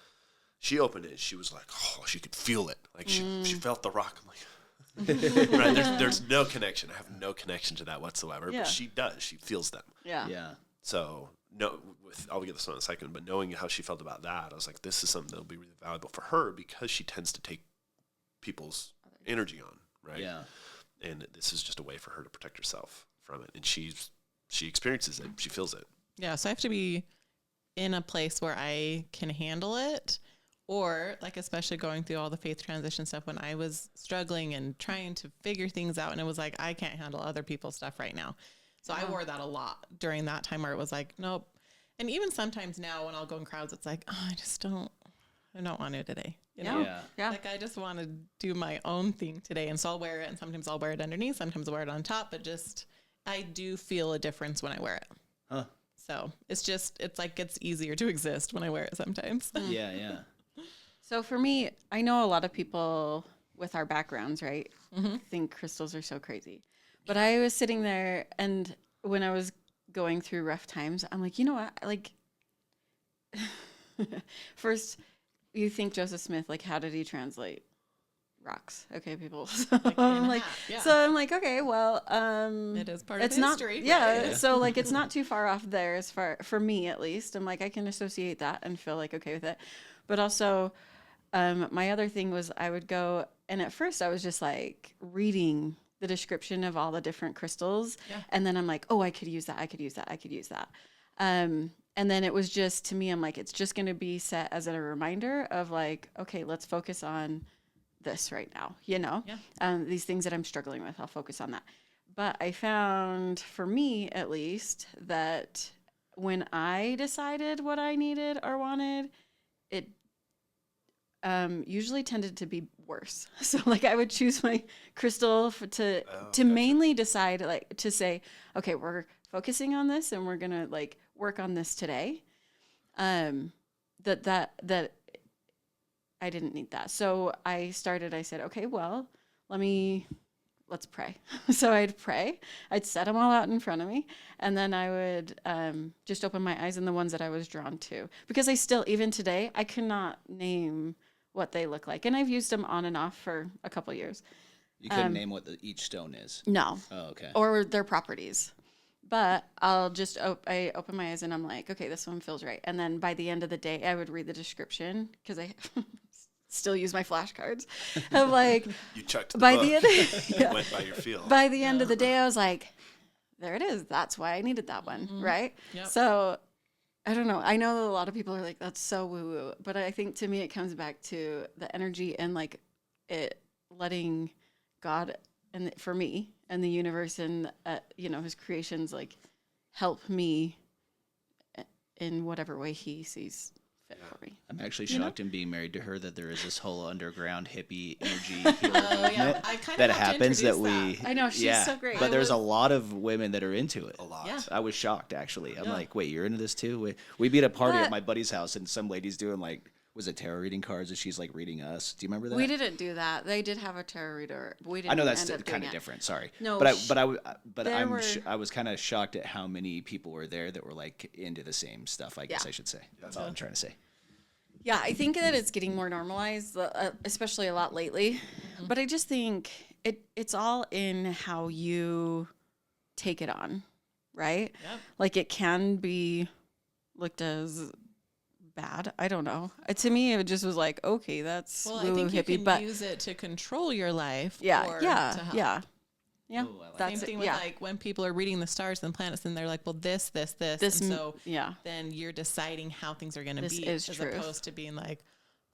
She opened it, she was like, oh, she could feel it. Like she felt the rock. I'm like, right, there's no connection. I have no connection to that whatsoever.
Yeah.
But she does. She feels them.
Yeah.
Yeah.
So I'll get this one in a second, but knowing how she felt about that, I was like, this is something that'll be really valuable for her, because she tends to take people's energy on, right?
Yeah.
And this is just a way for her to protect herself from it. And she experiences it. She feels it.
Yeah. So I have to be in a place where I can handle it, or like, especially going through all the faith transition stuff when I was struggling and trying to figure things out. And it was like, I can't handle other people's stuff right now. So I wore that a lot during that time where it was like, nope. And even sometimes now when I'll go in crowds, it's like, oh, I don't want to today. You know?
Yeah.
Like I just want to do my own thing today. And so I'll wear it, and sometimes I'll wear it underneath, sometimes I'll wear it on top, but just, I do feel a difference when I wear it.
Huh.
So it's like it's easier to exist when I wear it sometimes.
Yeah.
So for me, I know a lot of people with our backgrounds, right, think crystals are so crazy. But I was sitting there, and when I was going through rough times, I'm like, you know what? Like, first, you think Joseph Smith, like, how did he translate rocks? Okay, people. So I'm like, okay, well,
it is part of
it's not,
history.
yeah.
Right?
So like, it's not too far off there for me at least. I'm like, I can associate that and feel like okay with it. But also, my other thing was I would go, and at first I was just like reading the description of all the different crystals. Yeah. And then I'm like, oh, I could use that. I could use that. And then it was just, to me, I'm like, it's just going to be set as a reminder of like, okay, let's focus on this right now, you know? Yeah. These things that I'm struggling with, I'll focus on that. But I found, for me at least, that when I decided what I needed or wanted, it usually tended to be worse. So like I would choose my crystal to mainly decide, like to say, okay, we're focusing on this and we're going to like work on this today. That I didn't need that. So I said, okay, well, let's pray. So I'd pray. I'd set them all out in front of me. And then I would just open my eyes on the ones that I was drawn to. Because I still, even today, I cannot name what they look like. And I've used them on and off for a couple of years.
You couldn't name what each stone is?
No.
Oh, okay.
Or their properties. But I'll just, I open my eyes and I'm like, okay, this one feels right. And then by the end of the day, I would read the description because I still use my flashcards. I'm like,
you chucked the
by
book.
The end,
went by your feel.
By the end of the day, I was like, there it is. That's why I needed that one, right? Yep. So I don't know. I know that a lot of people are like, that's so woo-woo. But I think to me, it comes back to the energy and like it letting God, and for me, and the universe and, his creations, like help me in whatever way he sees fit for me.
I'm actually shocked in being married to her that there is this whole underground hippie energy movement that happens that we.
I know, she's so great.
But there's a lot of women that are into it.
A lot.
Yeah.
I was shocked, actually. I'm like, wait, you're into this too? We be at a party at my buddy's house, and some lady's doing like, was it tarot reading cards, and she's like reading us? Do you remember that?
We didn't do that. They did have a tarot reader. But we didn't.
I know that's kind of different. Sorry.
No,
I was kind of shocked at how many people were there that were like into the same stuff. I guess I should say. That's all I'm trying to say.
Yeah, I think that it's getting more normalized, especially a lot lately. Mm-hmm. But I just think it's all in how you take it on, right? Yep. Like it can be looked as bad. I don't know. To me, it just was like, okay, that's
I think you hippie, can use it to control your life.
Yeah,
or
yeah,
to help.
yeah. Yeah,
Ooh, that's same thing with like when people are reading the stars and planets, and they're like, "Well, this, and so then you're deciding how things are going to be, as opposed to being like,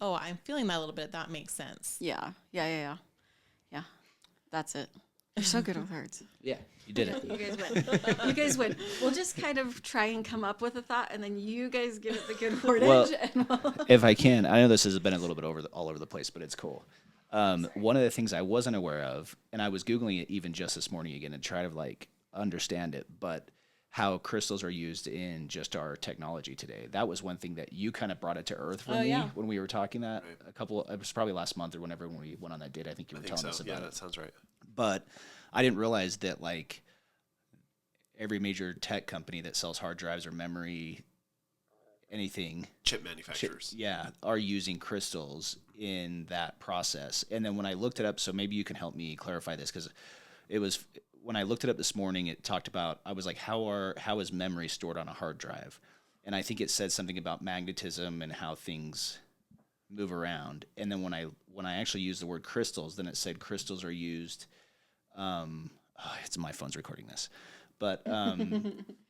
"Oh, I'm feeling that a little bit. That makes sense."
Yeah. That's it. You're so good with words.
Yeah, you did it.
You guys win. We'll just kind of try and come up with a thought, and then you guys give it the good wordage.
Well, if I can, I know this has been a little bit all over the place, but it's cool. One of the things I wasn't aware of, and I was Googling it even just this morning again and try to like understand it, but how crystals are used in just our technology today. That was one thing that you kind of brought it to earth for me when we were talking that it was probably last month or whenever when we went on that date. I think you were telling us about it.
Yeah, that sounds right.
But I didn't realize that like every major tech company that sells hard drives or memory, anything,
chip manufacturers,
are using crystals in that process. And then when I looked it up, so maybe you can help me clarify this, because it was when I looked it up this morning, it talked about, I was like, how is memory stored on a hard drive? And I think it said something about magnetism and how things move around. And then when I actually used the word crystals, then it said crystals are used. It's my phone's recording this, but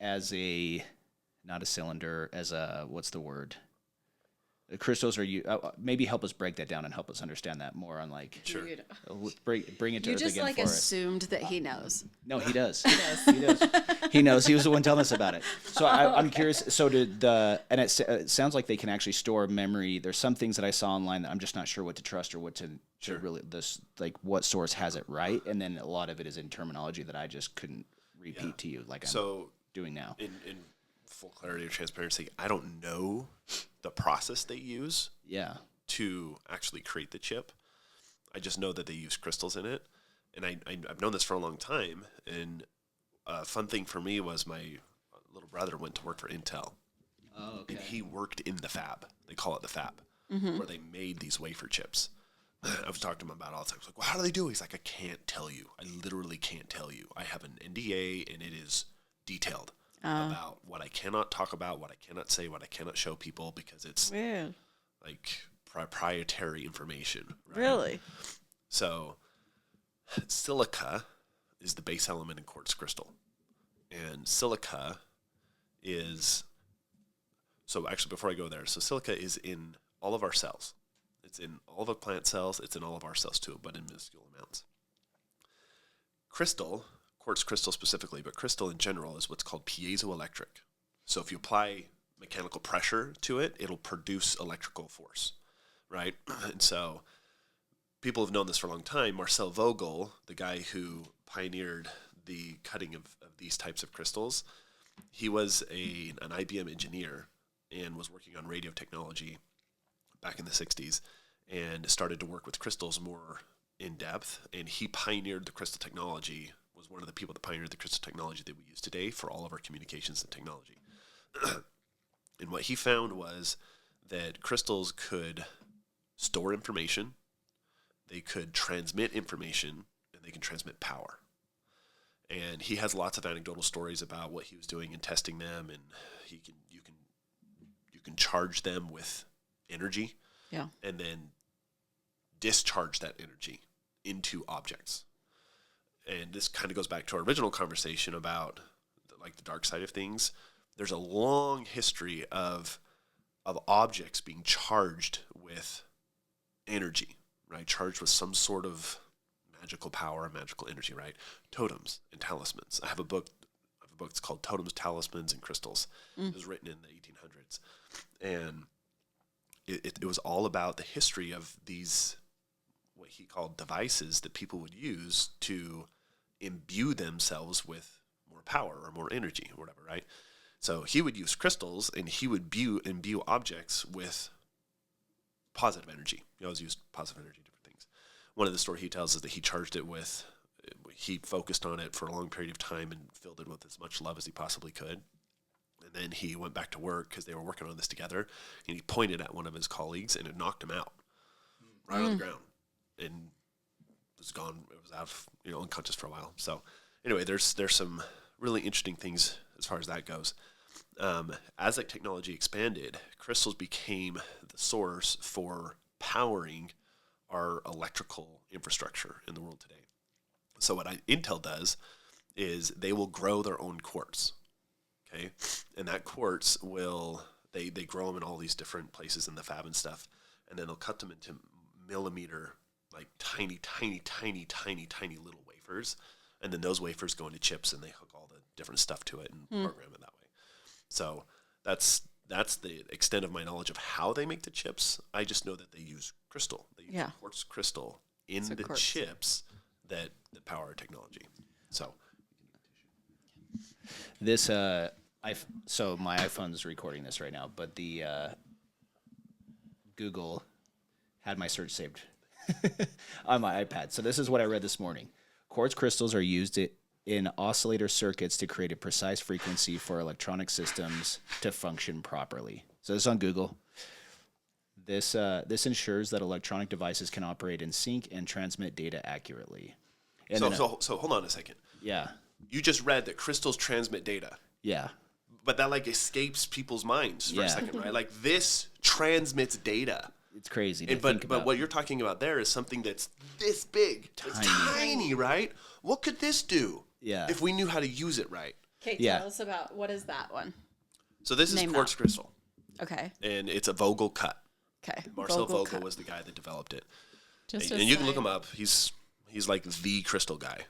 as not a cylinder, as a, what's the word? Crystals are you maybe help us break that down and help us understand that more on like
sure.
bring it to
You
Earth
just
again
like
for us.
assumed that he knows.
No, he does. He does. He knows. He was the one telling us about it. So I'm curious. So it sounds like they can actually store memory. There's some things that I saw online that I'm just not sure what to trust or what to really what source has it right, and then a lot of it is in terminology that I just couldn't repeat to you like I'm doing now.
In full clarity or transparency, I don't know the process they use to actually create the chip. I just know that they use crystals in it. And I've known this for a long time. And a fun thing for me was my little brother went to work for Intel.
Oh, okay.
And he worked in the fab. They call it the fab, where they made these wafer chips. I was talking to him about it all the time. I was like, well, how do they do it? He's like, I can't tell you. I literally can't tell you. I have an NDA, and it is detailed about what I cannot talk about, what I cannot say, what I cannot show people, because it's like proprietary information. Right?
Really?
So silica is the base element in quartz crystal. And silica is, so actually before I go there, so silica is in all of our cells. It's in all of the plant cells. It's in all of our cells too, but in minuscule amounts. Crystal, quartz crystal specifically, but crystal in general is what's called piezoelectric. So if you apply mechanical pressure to it, it'll produce electrical force, right? And so people have known this for a long time. Marcel Vogel, the guy who pioneered the cutting of these types of crystals, he was an IBM engineer and was working on radio technology back in the 60s and started to work with crystals more in depth. And he pioneered the crystal technology, was one of the people that pioneered the crystal technology that we use today for all of our communications and technology. And what he found was that crystals could store information, they could transmit information, and they can transmit power. And he has lots of anecdotal stories about what he was doing and testing them, and you can charge them with energy, and then discharge that energy into objects. And this kind of goes back to our original conversation about like the dark side of things. There's a long history of objects being charged with energy, right? Charged with some sort of magical power, magical energy, right? Totems and talismans. I have a book that's called Totems, Talismans, and Crystals. It was written in the 1800s. And it was all about the history of these, what he called devices that people would use to imbue themselves with more power or more energy or whatever, right? So he would use crystals, and he would imbue objects with positive energy. He always used positive energy, different things. One of the stories he tells is that he charged it with, he focused on it for a long period of time and filled it with as much love as he possibly could. And then he went back to work because they were working on this together, and he pointed at one of his colleagues, and it knocked him out right on the ground, and was gone. It was out, unconscious for a while. So anyway, there's some really interesting things as far as that goes. As that technology expanded, crystals became the source for powering our electrical infrastructure in the world today. So what Intel does is they will grow their own quartz, okay? And that quartz they grow them in all these different places in the fab and stuff, and then they'll cut them into millimeter, like tiny little wafers, and then those wafers go into chips, and they hook all the different stuff to it and program it that way. So that's the extent of my knowledge of how they make the chips. I just know that they use crystal. They use quartz crystal in the chips that power our technology. So
this so my iPhone's recording this right now, but the Google had my search saved on my iPad. So this is what I read this morning. Quartz crystals are used in oscillator circuits to create a precise frequency for electronic systems to function properly. So this is on Google. This ensures that electronic devices can operate in sync and transmit data accurately. And
so hold on a second.
Yeah.
You just read that crystals transmit data.
Yeah.
But that escapes people's minds for a second, right? Like this transmits data.
It's crazy to
think
about.
But what you're talking about there is something that's this big. Tiny. It's tiny, right? What could this do?
Yeah.
If we knew how to use it right.
Okay, tell us about, what is that one?
So this is quartz crystal.
Okay.
And it's a Vogel cut.
Okay.
Marcel Vogel was the guy that developed it. And you can look him up. He's like the crystal guy.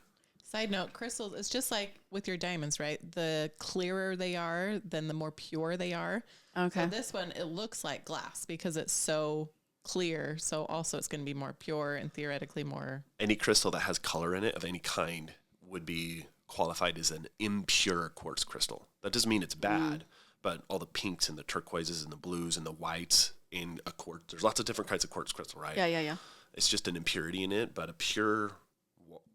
Side note, crystals, it's just like with your diamonds, right? The clearer they are, then the more pure they are. Okay. So this one, it looks like glass because it's so clear. So also it's going to be more pure and theoretically more.
Any crystal that has color in it of any kind would be qualified as an impure quartz crystal. That doesn't mean it's bad, but all the pinks and the turquoises and the blues and the whites in a quartz, there's lots of different kinds of quartz crystal, right?
Yeah.
It's just an impurity in it, but a pure,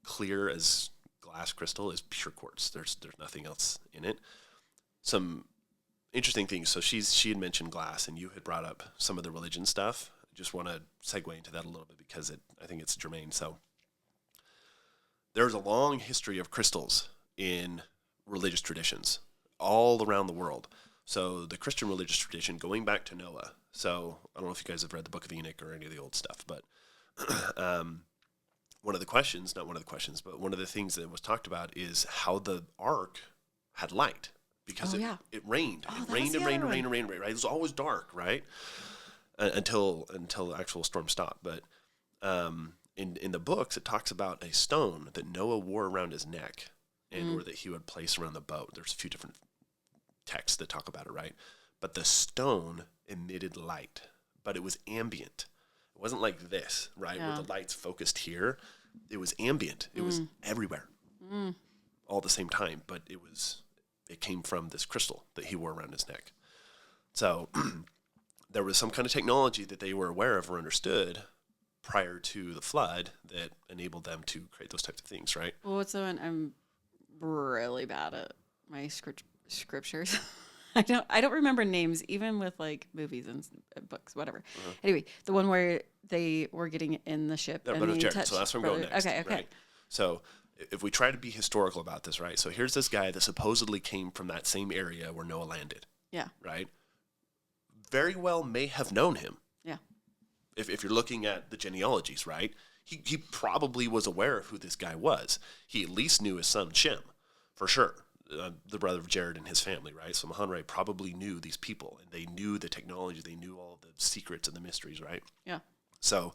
clear as glass crystal is pure quartz. There's nothing else in it. Some interesting things. So she had mentioned glass, and you had brought up some of the religion stuff. I just want to segue into that a little bit because I think it's germane. So there's a long history of crystals in religious traditions all around the world. So the Christian religious tradition going back to Noah. So I don't know if you guys have read the Book of Enoch or any of the old stuff, but one of the things that was talked about is how the ark had light because it rained. It rained, right? It was always dark, right? Until the actual storm stopped. But in the books, it talks about a stone that Noah wore around his neck or that he would place around the boat. There's a few different texts that talk about it, right? But the stone emitted light, but it was ambient. It wasn't like this, right, where the light's focused here. It was ambient. It was everywhere all at the same time, but it came from this crystal that he wore around his neck. So there was some kind of technology that they were aware of or understood prior to the flood that enabled them to create those types of things, right?
Well, what's the one? I'm really bad at my scriptures. I don't remember names, even with like movies and books, whatever. Anyway, the one where they were getting in the ship.
Yeah, Brother Jared. So that's where I'm going next.
Okay.
Right? So if we try to be historical about this, right? So here's this guy that supposedly came from that same area where Noah landed.
Yeah.
Right? Very well may have known him.
Yeah.
If you're looking at the genealogies, right? He probably was aware of who this guy was. He at least knew his son Shem, for sure. The brother of Jared and his family, right? So Mahanrai probably knew these people, and they knew the technology, they knew all the secrets and the mysteries, right?
Yeah.
So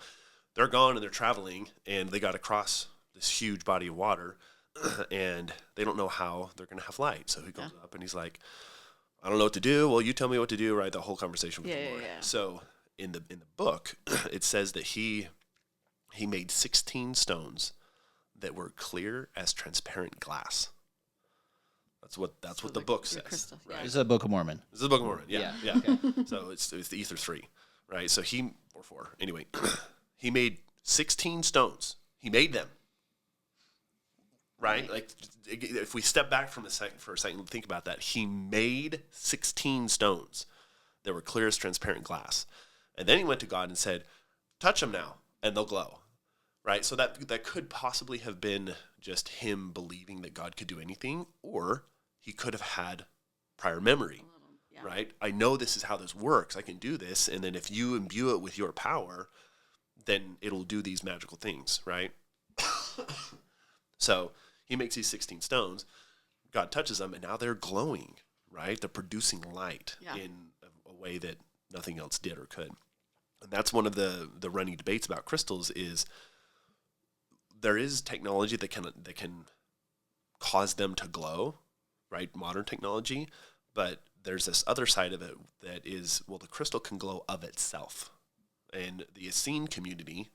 they're gone and they're traveling, and they got across this huge body of water, and they don't know how they're going to have light. So he goes up and he's like, I don't know what to do. Well, you tell me what to do, right? The whole conversation with the Lord. Yeah. So in the book, it says that he made 16 stones that were clear as transparent glass. That's what the book says.
Crystal, right? This is a Book of Mormon.
This is a Book of Mormon. Yeah. Okay. So it's the Ether 3, right? So or 4. Anyway, he made 16 stones. He made them. Right? Like if we step back for a second and think about that, he made 16 stones that were clear as transparent glass. And then he went to God and said, touch them now and they'll glow. Right? So that could possibly have been just him believing that God could do anything, or he could have had prior memory, right? I know this is how this works. I can do this. And then if you imbue it with your power, then it'll do these magical things, right? So he makes these 16 stones. God touches them, and now they're glowing, right? They're producing light in a way that nothing else did or could. And that's one of the running debates about crystals is there is technology that can cause them to glow, right? Modern technology, but there's this other side of it that is, well, the crystal can glow of itself. And the Essene community,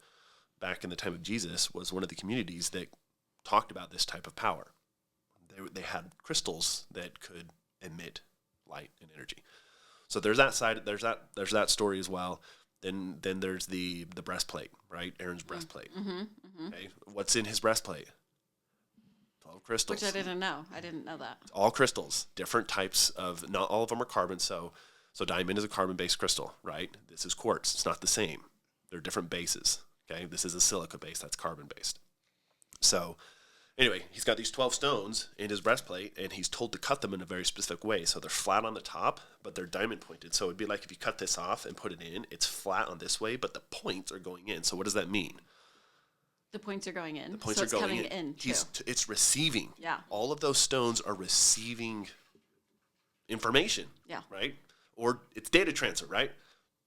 back in the time of Jesus, was one of the communities that talked about this type of power. They had crystals that could emit light and energy. So there's that side. There's that story as well. Then there's the breastplate, right? Aaron's breastplate. Okay, what's in his breastplate? 12 crystals.
Which I didn't know. I didn't know that.
All crystals, different types of. Not all of them are carbon. So diamond is a carbon-based crystal, right? This is quartz. It's not the same. They're different bases. Okay, this is a silica base that's carbon-based. So anyway, he's got these 12 stones in his breastplate, and he's told to cut them in a very specific way. So they're flat on the top, but they're diamond pointed. So it'd be like if you cut this off and put it in, it's flat on this way, but the points are going in. So what does that mean?
The points are going in.
The points
so
are going
coming in too.
It's receiving.
Yeah.
All of those stones are receiving information.
Yeah.
Right? Or it's data transfer, right?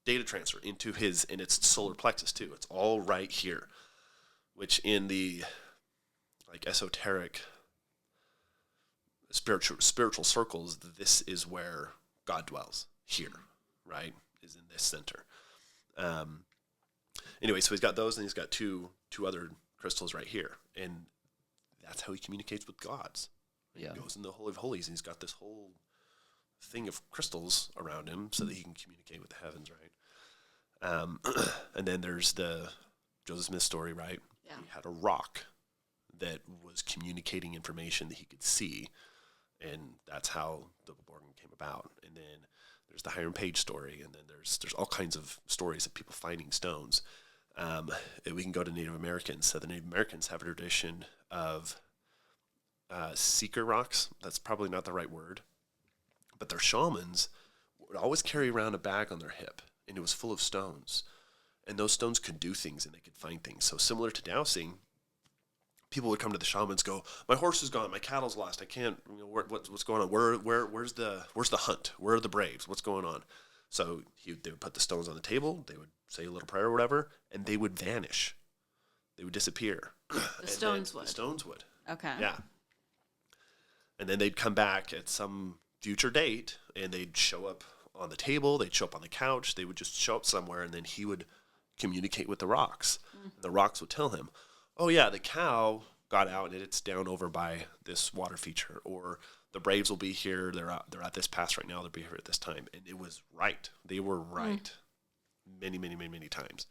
data transfer into his, and it's solar plexus too. It's all right here, which in the like esoteric spiritual circles, this is where God dwells here, right? Is in this center. Anyway, so he's got those, and he's got two other crystals right here, and that's how he communicates with gods. Yeah. He goes in the Holy of Holies, and he's got this whole thing of crystals around him so that he can communicate with the heavens, right? And then there's the Joseph Smith story, right? Yeah. He had a rock that was communicating information that he could see, and that's how the Borgin came about. And then there's the Hiram Page story, and then there's all kinds of stories of people finding stones. We can go to Native Americans. So the Native Americans have a tradition of seeker rocks. That's probably not the right word, but their shamans would always carry around a bag on their hip, and it was full of stones. And those stones could do things, and they could find things. So similar to dowsing, people would come to the shamans, go, my horse is gone, my cattle's lost, I can't, what's going on? Where's the hunt? Where are the braves? What's going on? So they would put the stones on the table, they would say a little prayer or whatever, and they would vanish. They would disappear.
The stones would?
The stones would.
Okay.
Yeah. And then they'd come back at some future date, and they'd show up on the table, they'd show up on the couch, they would just show up somewhere, and then he would communicate with the rocks. Mm-hmm. The rocks would tell him, oh yeah, the cow got out and it's down over by this water feature, or the Braves will be here. They're at this pass right now. They'll be here at this time. And it was right. They were right many, many, many, many times.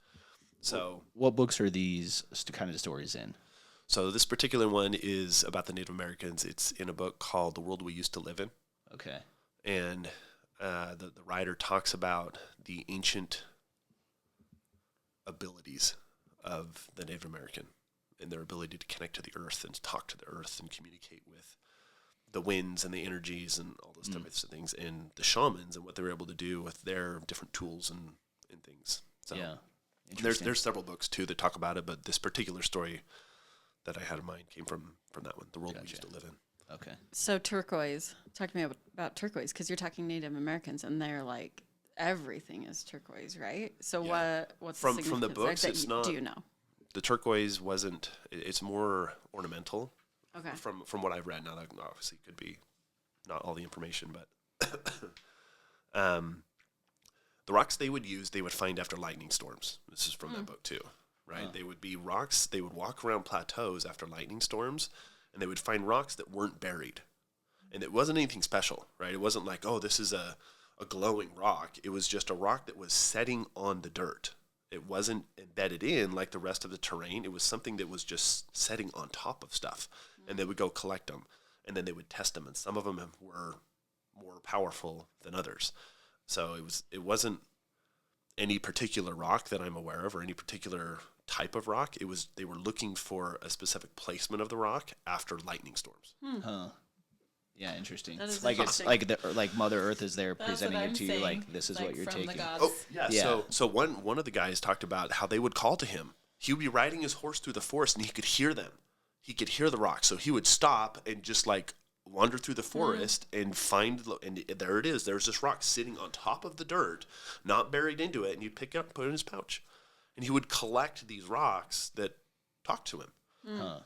So
what books are these kind of stories in?
So this particular one is about the Native Americans. It's in a book called The World We Used to Live In.
Okay.
And the writer talks about the ancient abilities of the Native American and their ability to connect to the earth and to talk to the earth and communicate with the winds and the energies and all those types of things, and the shamans and what they were able to do with their different tools and things. So
yeah.
There's several books too that talk about it, but this particular story that I had in mind came from that one, The World We Used to Live In.
Okay.
So turquoise, talk to me about turquoise, because you're talking Native Americans and they're like, everything is turquoise, right? So what's
from
the
the books? It's not.
Do you know?
The turquoise wasn't. It's more ornamental.
Okay.
From what I've read, now that obviously could be not all the information, but the rocks they would use, they would find after lightning storms. This is from that book too, right? They would be rocks. They would walk around plateaus after lightning storms, and they would find rocks that weren't buried, and it wasn't anything special, right? It wasn't like, oh, this is a glowing rock. It was just a rock that was setting on the dirt. It wasn't embedded in like the rest of the terrain. It was something that was just setting on top of stuff. And they would go collect them, and then they would test them. And some of them were more powerful than others. So it wasn't any particular rock that I'm aware of, or any particular type of rock. They were looking for a specific placement of the rock after lightning storms.
Huh. Yeah, interesting.
That is
like
interesting.
It's like Mother Earth is there presenting it to you, like this is
like
what you're
from the
taking.
gods.
Oh, yeah. So one of the guys talked about how they would call to him. He would be riding his horse through the forest, and he could hear them. He could hear the rocks. So he would stop and just like wander through the forest and find, and there it is. There's this rock sitting on top of the dirt, not buried into it, and he'd pick it up and put it in his pouch. And he would collect these rocks that talked to him.
Huh.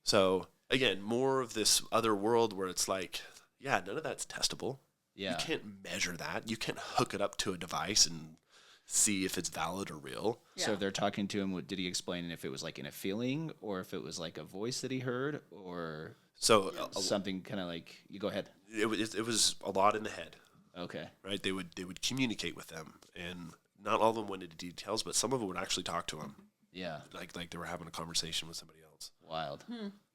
So again, more of this other world where it's like, yeah, none of that's testable.
Yeah.
You can't measure that. You can't hook it up to a device and see if it's valid or real.
Yeah. So if they're talking to him, did he explain if it was like in a feeling, or if it was like a voice that he heard, or something kind of like, you go ahead.
It was a lot in the head.
Okay.
Right? They would communicate with them, and not all of them went into details, but some of them would actually talk to him.
Yeah.
Like they were having a conversation with somebody else.
Wild.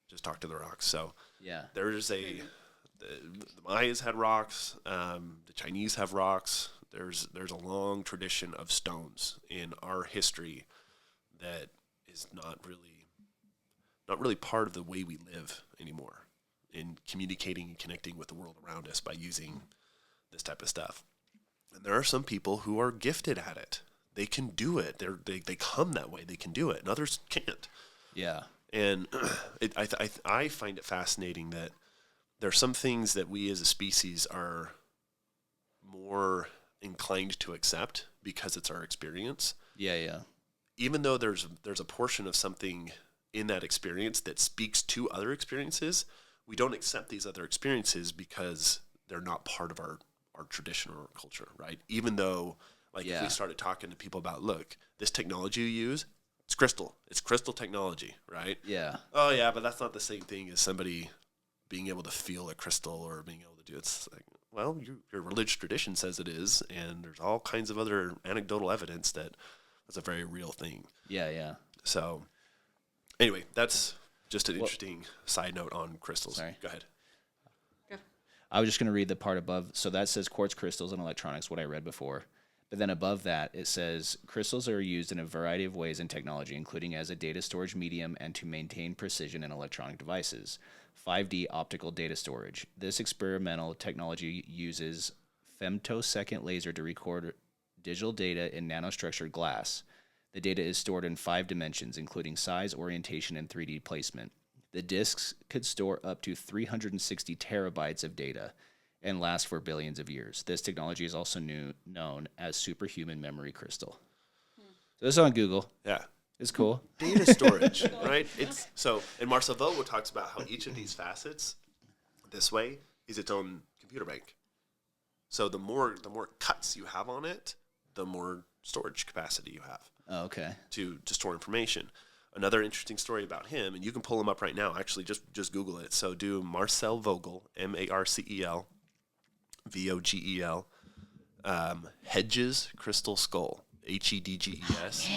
Just talk to the rocks. So
yeah,
there's the Mayas had rocks. The Chinese have rocks. There's a long tradition of stones in our history that is not really part of the way we live anymore, in communicating and connecting with the world around us by using this type of stuff. And there are some people who are gifted at it. They can do it. They come that way. They can do it, and others can't.
Yeah.
And I find it fascinating that there are some things that we as a species are more inclined to accept because it's our experience.
Yeah.
Even though there's a portion of something in that experience that speaks to other experiences, we don't accept these other experiences because they're not part of our tradition or our culture, right? Even though, if we started talking to people about, look, this technology you use, it's crystal technology, right?
Yeah.
Oh yeah, but that's not the same thing as somebody being able to feel a crystal or being able to do it. It's like, well, your religious tradition says it is, and there's all kinds of other anecdotal evidence that that's a very real thing.
Yeah.
So anyway, that's just an interesting side note on crystals.
Sorry.
Go ahead.
I was just going to read the part above. So that says quartz crystals and electronics, what I read before. But then above that, it says crystals are used in a variety of ways in technology, including as a data storage medium and to maintain precision in electronic devices. 5D optical data storage. This experimental technology uses femtosecond laser to record digital data in nanostructured glass. The data is stored in 5 dimensions, including size, orientation, and 3D placement. The disks could store up to 360 terabytes of data and last for billions of years. This technology is also known as superhuman memory crystal. So this is on Google.
Yeah.
It's cool.
Data storage, right? And Marcel Vogel talks about how each of these facets this way is its own computer bank. So the more cuts you have on it, the more storage capacity you have.
Oh, okay.
To store information. Another interesting story about him, and you can pull him up right now. Actually, just Google it. So do Marcel Vogel, Marcel, Vogel, Hedges Crystal Skull, Hedges,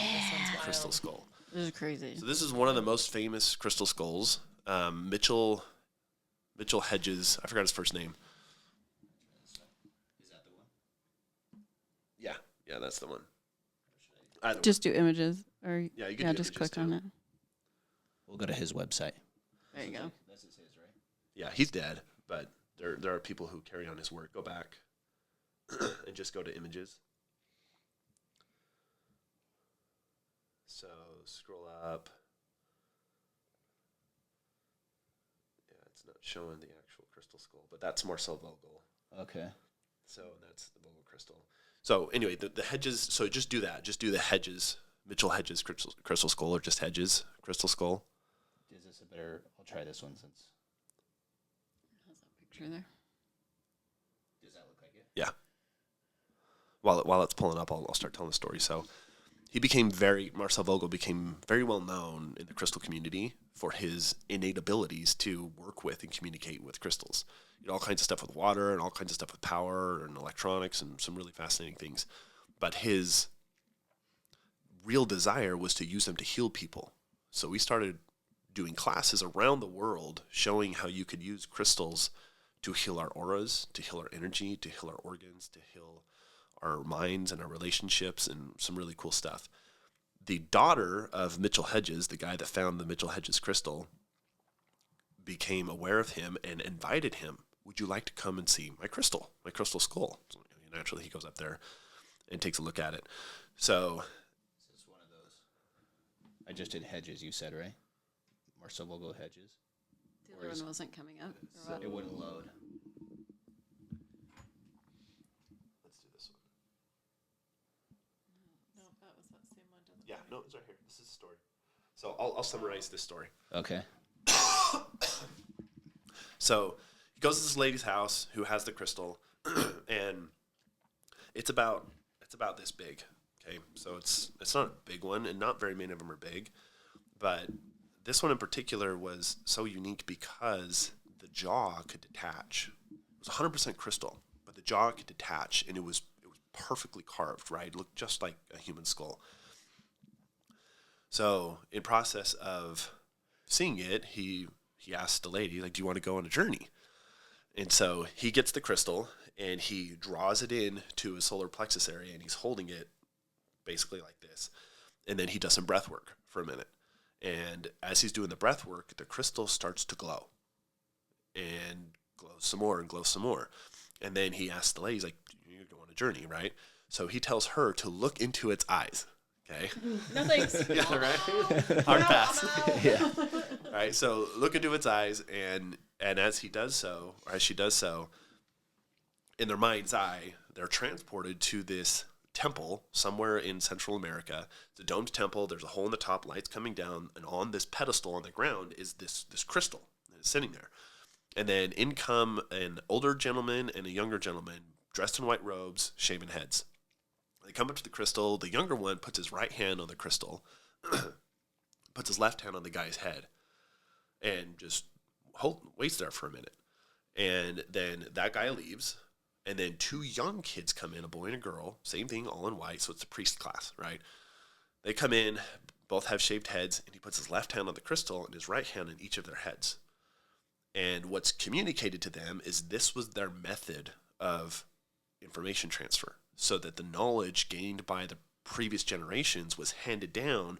Crystal Skull.
This is crazy.
So this is one of the most famous crystal skulls. Mitchell Hedges. I forgot his first name.
Is that the one?
Yeah, that's the one.
Just do images, or
you can do
just
images
click
too.
on it.
We'll go to his website.
There you go.
That's his, right?
Yeah, he's dead, but there are people who carry on his work. Go back and just go to images. So scroll up. Yeah, it's not showing the actual crystal skull, but that's Marcel Vogel.
Okay.
So that's the Vogel crystal. So anyway, the Hedges. So just do that. Just do the Hedges, Mitchell Hedges crystal skull, or just Hedges crystal skull.
Is this a better? I'll try this one since.
How's that picture there?
Does that look like it?
Yeah. While it's pulling up, I'll start telling the story. So Marcel Vogel became very well known in the crystal community for his innate abilities to work with and communicate with crystals. All kinds of stuff with water and all kinds of stuff with power and electronics and some really fascinating things. But his real desire was to use them to heal people. So we started doing classes around the world showing how you could use crystals to heal our auras, to heal our energy, to heal our organs, to heal our minds and our relationships, and some really cool stuff. The daughter of Mitchell Hedges, the guy that found the Mitchell Hedges crystal, became aware of him and invited him. Would you like to come and see my crystal skull? So naturally, he goes up there and takes a look at it. So
this is one of those. I just did Hedges, you said, right? Marcel Vogel Hedges.
The other one wasn't coming up. Or what?
It wouldn't load.
let's do this one.
No, that was that same one.
Yeah, no, it's right here. This is the story. So I'll summarize this story.
Okay.
So he goes to this lady's house who has the crystal, and it's about this big. Okay, so it's not a big one, and not very many of them are big, but this one in particular was so unique because the jaw could detach. It was 100% crystal, but the jaw could detach, and it was perfectly carved. Right, it looked just like a human skull. So in process of seeing it, he asked the lady, like, do you want to go on a journey? And so he gets the crystal and he draws it in to his solar plexus area, and he's holding it basically like this. And then he does some breath work for a minute. And as he's doing the breath work, the crystal starts to glow and glows some more and glows some more. And then he asks the lady, he's like, you're going on a journey, right? So he tells her to look into its eyes. Okay.
No thanks.
Yeah, right. Hard pass. Yeah. All right. So look into its eyes, and as he does so, or as she does so, in their mind's eye, they're transported to this temple somewhere in Central America. It's a domed temple. There's a hole in the top, lights coming down, and on this pedestal on the ground is this crystal that is sitting there. And then in come an older gentleman and a younger gentleman dressed in white robes, shaven heads. They come up to the crystal. The younger one puts his right hand on the crystal, puts his left hand on the guy's head, and just waits there for a minute. And then that guy leaves. And then two young kids come in, a boy and a girl, same thing, all in white, so it's a priest class, right? They come in, both have shaved heads, and he puts his left hand on the crystal and his right hand on each of their heads. And what's communicated to them is this was their method of information transfer, so that the knowledge gained by the previous generations was handed down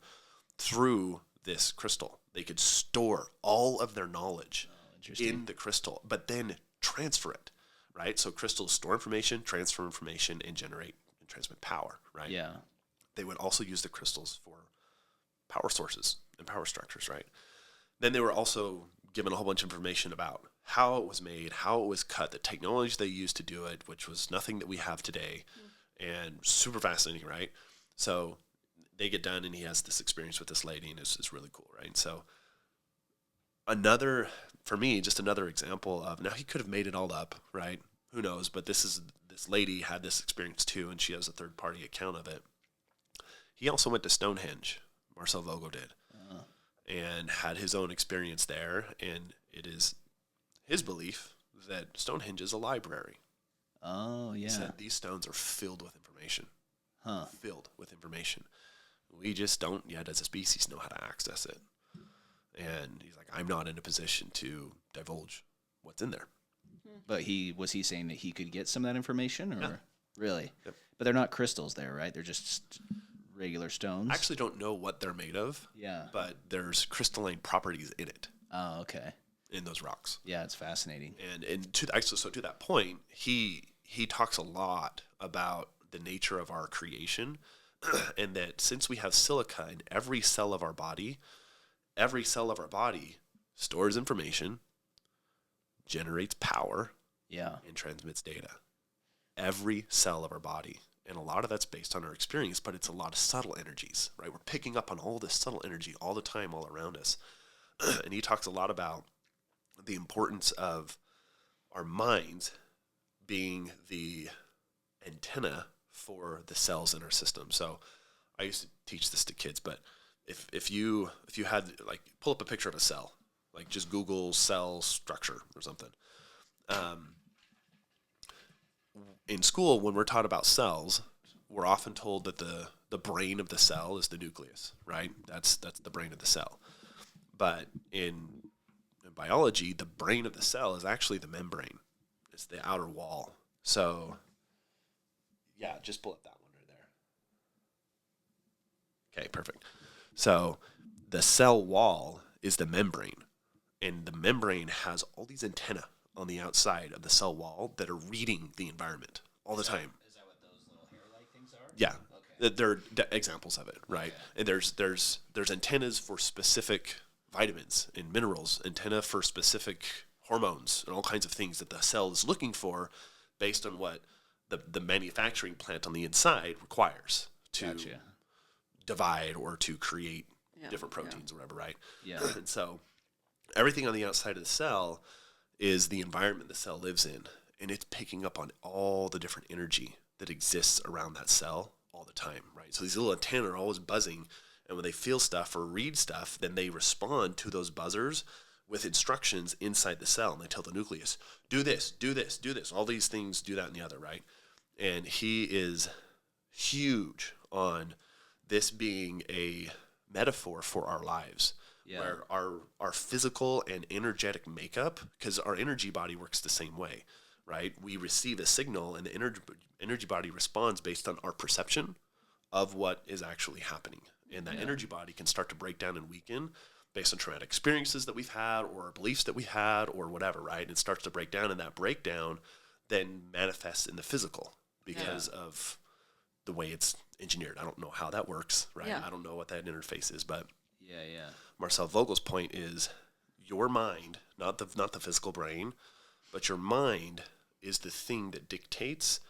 through this crystal. They could store all of their knowledge in the crystal, but then transfer it. Right? So crystals store information, transfer information, and generate and transmit power, right?
Yeah.
They would also use the crystals for power sources and power structures, right? Then they were also given a whole bunch of information about how it was made, how it was cut, the technology they used to do it, which was nothing that we have today, and super fascinating, right? So they get done, and he has this experience with this lady, and it's really cool, right? So for me, just another example of, now he could have made it all up, right? Who knows? But this lady had this experience too, and she has a third-party account of it. He also went to Stonehenge, Marcel Vogel did, and had his own experience there, and it is his belief that Stonehenge is a library.
Oh, yeah.
He said these stones are filled with information. Filled with information. We just don't yet as a species know how to access it. And he's like, I'm not in a position to divulge what's in there.
But was he saying that he could get some of that information, or
Yeah.
Really?
Yep.
But they're not crystals there, right? They're just regular stones.
I actually don't know what they're made of.
Yeah.
But there's crystalline properties in it.
Oh, okay.
In those rocks.
Yeah, it's fascinating.
And to that point, he talks a lot about the nature of our creation, and that since we have silica in every cell of our body stores information, generates power, and transmits data. Every cell of our body. And a lot of that's based on our experience, but it's a lot of subtle energies, right? We're picking up on all this subtle energy all the time, all around us. And he talks a lot about the importance of our minds being the antenna for the cells in our system. So I used to teach this to kids, but if you had, like, pull up a picture of a cell, like just Google cell structure or something. In school, when we're taught about cells, we're often told that the brain of the cell is the nucleus, right? That's the brain of the cell. But in biology, the brain of the cell is actually the membrane. It's the outer wall. So, yeah, just pull up that one right there. Okay, perfect. So the cell wall is the membrane, and the membrane has all these antennae on the outside of the cell wall that are reading the environment all the time.
Is that what those little hair-like things are?
Yeah.
Okay.
They're examples of it, right? Okay. And there's antennas for specific vitamins and minerals, antenna for specific hormones and all kinds of things that the cell is looking for based on what the manufacturing plant on the inside requires to divide or to create different proteins or whatever, right?
Yeah.
And so everything on the outside of the cell is the environment the cell lives in, and it's picking up on all the different energy that exists around that cell all the time, right? So these little antennae are always buzzing, and when they feel stuff or read stuff, then they respond to those buzzers with instructions inside the cell, and they tell the nucleus, do this, do this, do this. All these things, do that and the other, right? And he is huge on this being a metaphor for our lives, where our physical and energetic makeup, because our energy body works the same way, right? We receive a signal, and the energy body responds based on our perception of what is actually happening. And that energy body can start to break down and weaken based on traumatic experiences that we've had or beliefs that we had or whatever, right? And it starts to break down, and that breakdown then manifests in the physical because of the way it's engineered. I don't know how that works, right?
Yeah.
I don't know what that interface is, but
Yeah.
Marcel Vogel's point is your mind, not the physical brain, but your mind is the thing that dictates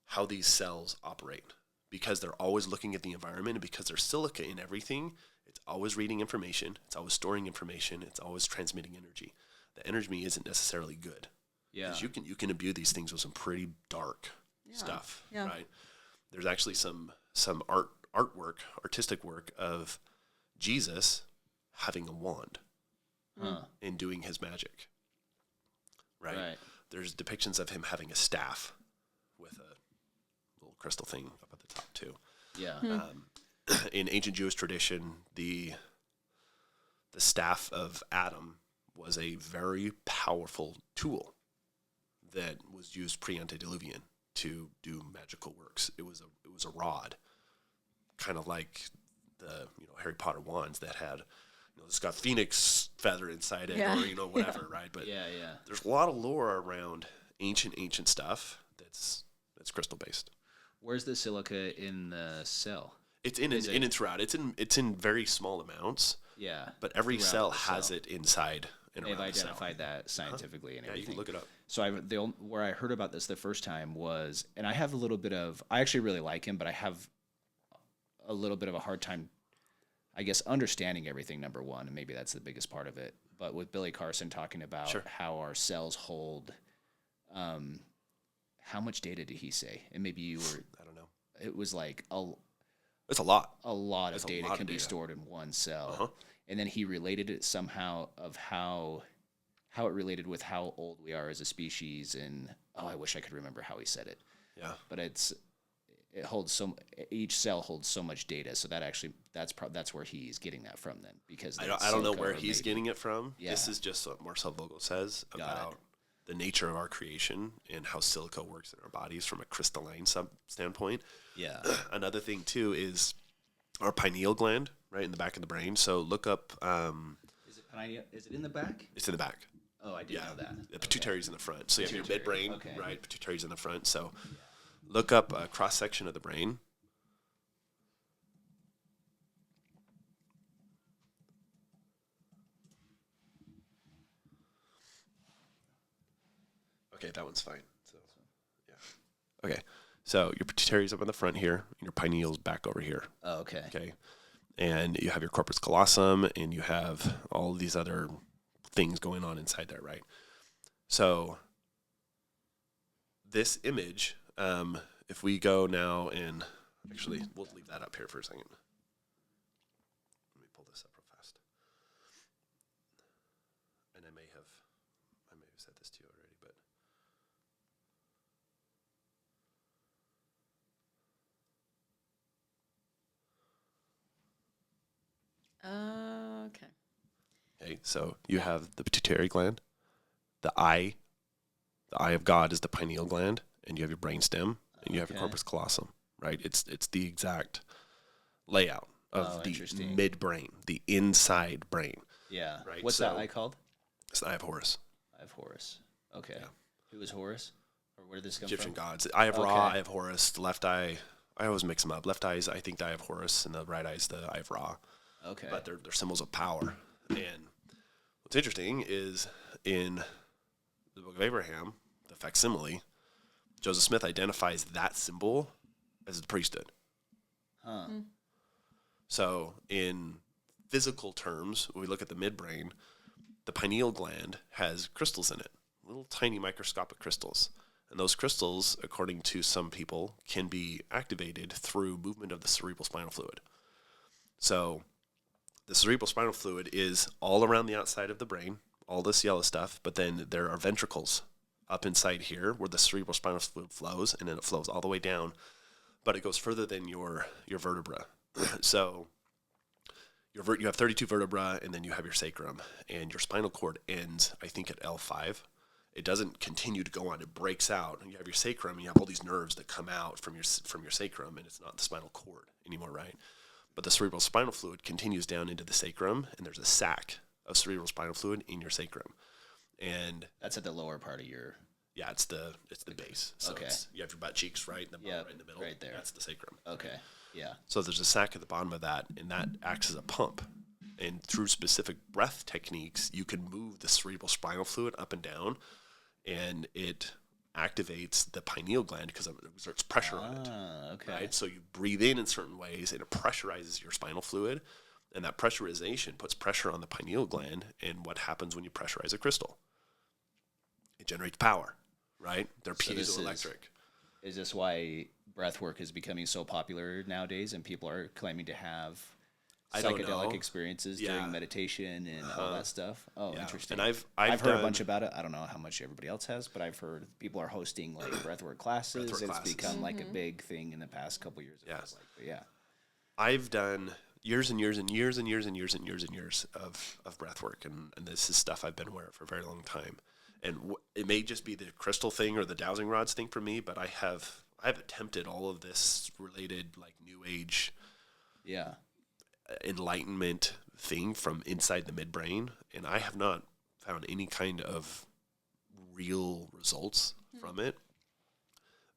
how these cells operate, because they're always looking at the environment, and because there's silica in everything, it's always reading information, it's always storing information, it's always transmitting energy. The energy isn't necessarily good. Yeah. Because you can imbue these things with some pretty dark stuff, right? There's actually some artistic work of Jesus having a wand and doing his magic, right? There's depictions of him having a staff with a little crystal thing up at the top too. Yeah. In ancient Jewish tradition, the staff of Adam was a very powerful tool that was used pre-antediluvian to do magical works. It was a rod, kind of like the Harry Potter wands that had it's got phoenix feather inside it or whatever, right? But there's a lot of lore around ancient stuff that's crystal based.
Where's the silica in the cell?
It's in its route. It's in very small amounts. Yeah. But every cell has it inside.
They've identified that scientifically and everything.
Yeah, you can look it up.
So where I heard about this the first time was, and I have a little bit of, I actually really like him, but I have a little bit of a hard time, I guess, understanding everything, number one, and maybe that's the biggest part of it. But with Billy Carson talking about how our cells hold, how much data did he say? And maybe you were,
I don't know.
It was like
it's a lot.
A lot of data can be stored in one cell. And then he related it somehow of how it related with how old we are as a species. And I wish I could remember how he said it. Yeah. But it holds each cell holds so much data. So that's where he's getting that from then, because
I don't know where he's getting it from. Yeah. This is just what Marcel Vogel says about the nature of our creation and how silica works in our bodies from a crystalline standpoint. Yeah. Another thing too is our pineal gland, right in the back of the brain. So look up.
Is it pineal? Is it in the back?
It's in the back.
Oh, I didn't know that.
The pituitary's in the front. So you have your midbrain, right? Pituitary's in the front. So look up a cross section of the brain. Okay, that one's fine. So, yeah. Okay, so your pituitary's up in the front here, and your pineal's back over here.
Oh, okay.
Okay, and you have your corpus callosum, and you have all these other things going on inside there, right? So this image, if we go now and actually, we'll leave that up here for a second. Let me pull this up real fast. And I may have said this to you already, but.
Okay.
Okay, so you have the pituitary gland, the eye of God is the pineal gland, and you have your brainstem, and you have your corpus callosum, right? It's the exact layout of the midbrain, the inside brain.
Yeah. Right. What's that eye called?
It's the eye of Horus.
Eye of Horus. Okay. Yeah. Who is Horus? Or where did this come
Egyptian
from?
gods. Eye of Ra, eye of Horus. The left eye, I always mix them up. Left eye is, I think, the eye of Horus, and the right eye is the eye of Ra. Okay. But they're symbols of power. And what's interesting is in the Book of Abraham, the facsimile, Joseph Smith identifies that symbol as the priesthood. Huh. Mm. So in physical terms, when we look at the midbrain, the pineal gland has crystals in it, little tiny microscopic crystals. And those crystals, according to some people, can be activated through movement of the cerebral spinal fluid. So the cerebral spinal fluid is all around the outside of the brain, all this yellow stuff, but then there are ventricles up inside here where the cerebral spinal fluid flows, and then it flows all the way down, but it goes further than your vertebra. So you have 32 vertebrae, and then you have your sacrum, and your spinal cord ends, I think, at L5. It doesn't continue to go on. It breaks out, and you have your sacrum, and you have all these nerves that come out from your sacrum, and it's not the spinal cord anymore, right? But the cerebral spinal fluid continues down into the sacrum, and there's a sac of cerebral spinal fluid in your sacrum. And
that's at the lower part of your...
Yeah, it's the base. So you have your butt cheeks right in the right in the middle.
Right there.
That's the sacrum.
Okay, yeah.
So there's a sac at the bottom of that, and that acts as a pump. And through specific breath techniques, you can move the cerebral spinal fluid up and down, and it activates the pineal gland because it exerts pressure on it.
Okay.
Right? So you breathe in certain ways, and it pressurizes your spinal fluid, and that pressurization puts pressure on the pineal gland. And what happens when you pressurize a crystal? It generates power, right? They're piezoelectric.
Is this why breath work is becoming so popular nowadays, and people are claiming to have psychedelic experiences during meditation and all that stuff? Oh, interesting.
And
I've heard a bunch about it. I don't know how much everybody else has, but I've heard people are hosting like breathwork classes. It's become like a big thing in the past couple years.
Yeah.
But yeah.
I've done years and years and years and years and years and years and years of breathwork, and this is stuff I've been aware of for a very long time. And it may just be the crystal thing or the dowsing rods thing for me, but I've attempted all of this related like new age enlightenment thing from inside the midbrain, and I have not found any kind of real results from it.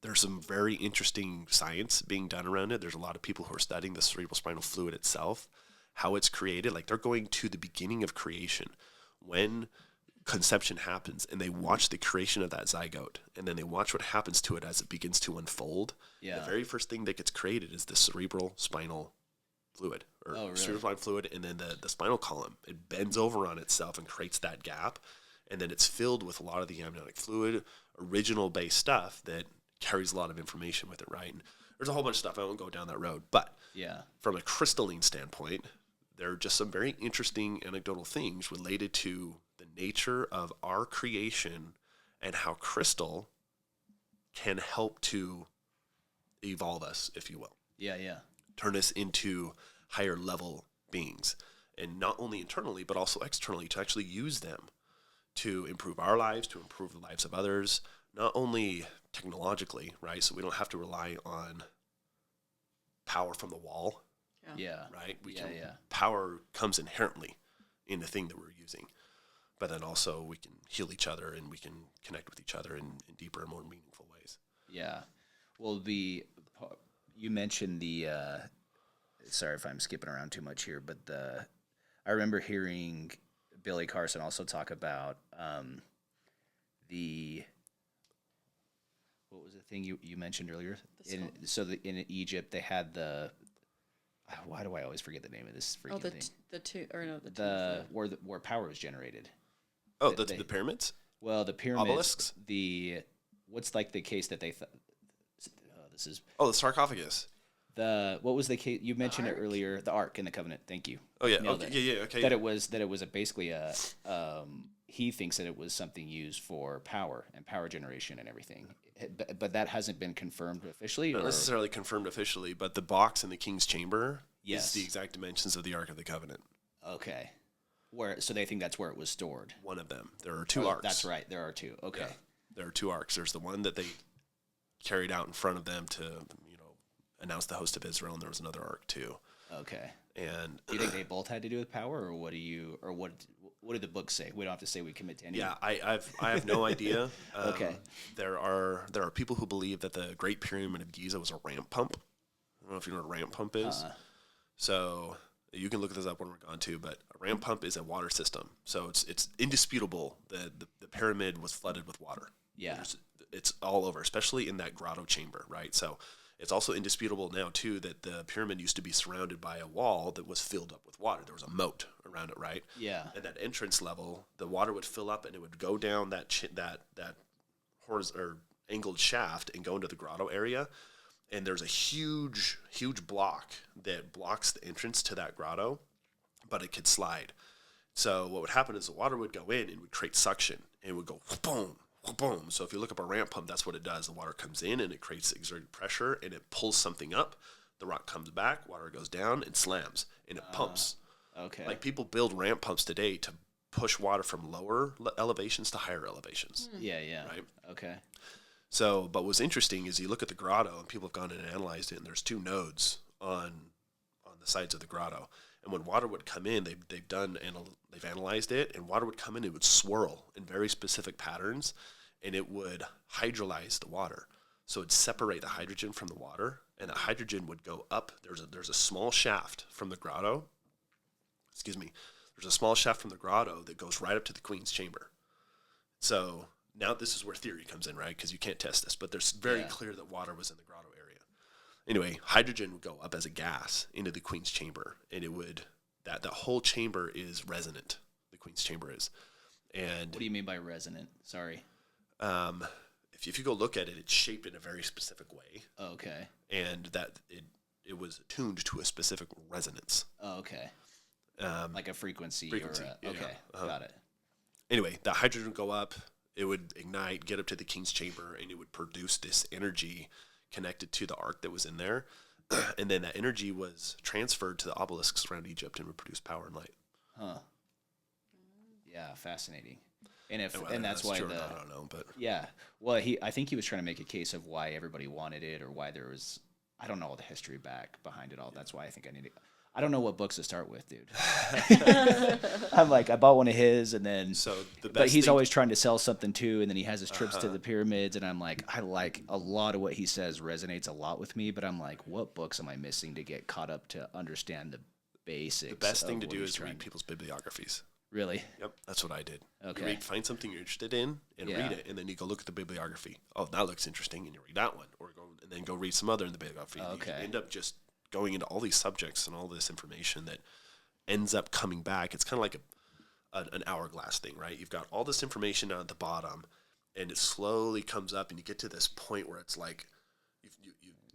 There's some very interesting science being done around it. There's a lot of people who are studying the cerebral spinal fluid itself, how it's created. Like they're going to the beginning of creation when conception happens, and they watch the creation of that zygote, and then they watch what happens to it as it begins to unfold. The very first thing that gets created is the cerebral spinal fluid, or cerebral spinal fluid, and then the spinal column. It bends over on itself and creates that gap, and then it's filled with a lot of the amniotic fluid, original based stuff that carries a lot of information with it, right? And there's a whole bunch of stuff. I won't go down that road, but from a crystalline standpoint, there are just some very interesting anecdotal things related to the nature of our creation and how crystal can help to evolve us, if you will. Turn us into higher level beings, and not only internally but also externally, to actually use them to improve our lives, to improve the lives of others, not only technologically, right? So we don't have to rely on power from the wall. Right? Power comes inherently in the thing that we're using, but then also we can heal each other and we can connect with each other in deeper and more meaningful ways.
Well, you mentioned the sorry if I'm skipping around too much here, but I remember hearing Billy Carson also talk about what was the thing you mentioned earlier? In Egypt they had why do I always forget the name of this freaking thing? Where power was generated.
The pyramids?
Well, the pyramids.
Obelisks?
What's like the case that they thought? This is
the sarcophagus.
What was the case you mentioned it earlier? The Ark in the Covenant. Thank you.
Oh yeah. Okay.
That it was basically a. He thinks that it was something used for power and power generation and everything, but that hasn't been confirmed officially.
Not necessarily confirmed officially, but the box in the king's chamber is the exact dimensions of the Ark of the Covenant.
Okay. So they think that's where it was stored.
One of them. There are two arks.
That's right. There are two. Okay. Yeah,
there are two arks. There's the one that they carried out in front of them to, announce the host of Israel, and there was another ark too.
Okay.
And
do you think they both had to do with power, or what did the book say? We don't have to say we commit to any.
Yeah, I have no idea.
Okay.
There are people who believe that the Great Pyramid of Giza was a ramp pump. I don't know if you know what a ramp pump is. So you can look this up when we're gone too, but a ramp pump is a water system. So it's indisputable that the pyramid was flooded with water.
Yeah.
It's all over, especially in that grotto chamber, right? So it's also indisputable now too that the pyramid used to be surrounded by a wall that was filled up with water. There was a moat around it, right?
Yeah.
At that entrance level, the water would fill up and it would go down that horizontal or angled shaft and go into the grotto area. And there's a huge block that blocks the entrance to that grotto, but it could slide. So what would happen is the water would go in and would create suction, and it would go boom, boom. So if you look up a ramp pump, that's what it does. The water comes in and it creates exerted pressure, and it pulls something up. The rock comes back, water goes down and slams, and it pumps.
Okay.
Like people build ramp pumps today to push water from lower elevations to higher elevations.
Yeah.
Right?
Okay.
So, but what's interesting is you look at the grotto, and people have gone in and analyzed it, and there's two nodes on the sides of the grotto. And when water would come in, they've analyzed it, and water would come in, it would swirl in very specific patterns, and it would hydrolyze the water. So it'd separate the hydrogen from the water, and the hydrogen would go up. There's a small shaft from the grotto. There's a small shaft from the grotto that goes right up to the queen's chamber. So Now this is where theory comes in, right? Because you can't test this, but there's very clear that water was in the grotto area. Anyway, hydrogen would go up as a gas into the Queen's chamber, and it would that whole chamber is resonant. The Queen's chamber is. And
what do you mean by resonant? Sorry.
If you go look at it, it's shaped in a very specific way.
Oh, okay.
And that it was attuned to a specific resonance.
Oh, okay. Like a frequency.
Frequency.
Okay, got it.
Anyway, the hydrogen would go up, it would ignite, get up to the King's chamber, and it would produce this energy connected to the ark that was in there. And then that energy was transferred to the obelisks around Egypt and would produce power and light.
Huh. Yeah, fascinating. And that's why
true or not, I don't know, but
yeah. Well, I think he was trying to make a case of why everybody wanted it or why there was, I don't know all the history behind it all. That's why I think I don't know what books to start with, dude. I'm like, I bought one of his, and then but he's always trying to sell something too, and then he has his trips to the pyramids, and I'm like, I like a lot of what he says resonates a lot with me, but I'm like, what books am I missing to get caught up to understand the basics?
The best thing to do is read people's bibliographies.
Really?
Yep, that's what I did.
Okay.
You find something you're interested in and read it, and then you go look at the bibliography. Oh, that looks interesting, and you read that one, and then go read some other in the bibliography.
Okay.
You end up just going into all these subjects and all this information that ends up coming back. It's kind of like an hourglass thing, right? You've got all this information down at the bottom, and it slowly comes up, and you get to this point where it's like you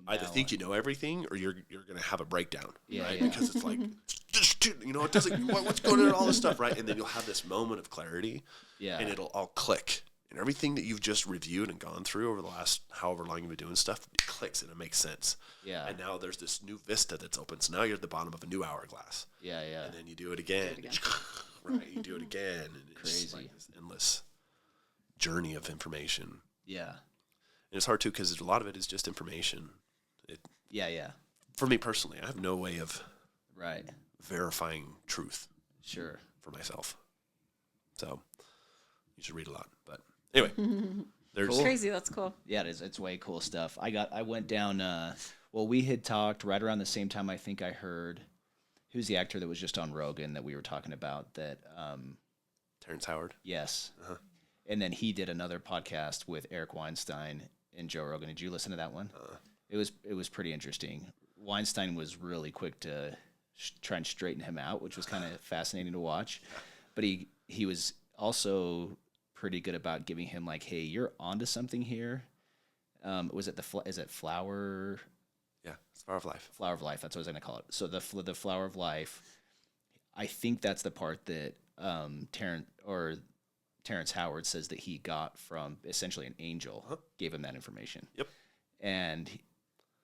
either think you know everything or you're going to have a breakdown, right? Yeah. Because it's like, it doesn't, what's going on, all this stuff, right? And then you'll have this moment of clarity, and it'll all click. And everything that you've just reviewed and gone through over the last however long you've been doing stuff, it clicks and it makes sense.
Yeah.
And now there's this new vista that's open. So now you're at the bottom of a new hourglass.
Yeah, yeah.
And then you do it again. Right. You do it again. And it's just like this endless journey of information.
Yeah.
And it's hard too because a lot of it is just information.
Yeah.
For me personally, I have no way of verifying truth.
Sure.
For myself. So you should read a lot. But anyway, there's
cool. Crazy. That's cool.
Yeah, it is. It's way cool stuff. I went down. We had talked right around the same time. I think I heard who's the actor that was just on Rogan that we were talking about. That
Terrence Howard.
Yes. And then he did another podcast with Eric Weinstein and Joe Rogan. Did you listen to that one? It was pretty interesting. Weinstein was really quick to try and straighten him out, which was kind of fascinating to watch. But he was also pretty good about giving him like, hey, you're onto something here. Is it Flower?
Yeah, it's Flower of Life.
Flower of Life. That's what I was going to call it. So the Flower of Life. I think that's the part that Terrence Howard says that he got from essentially an angel gave him that information.
Yep.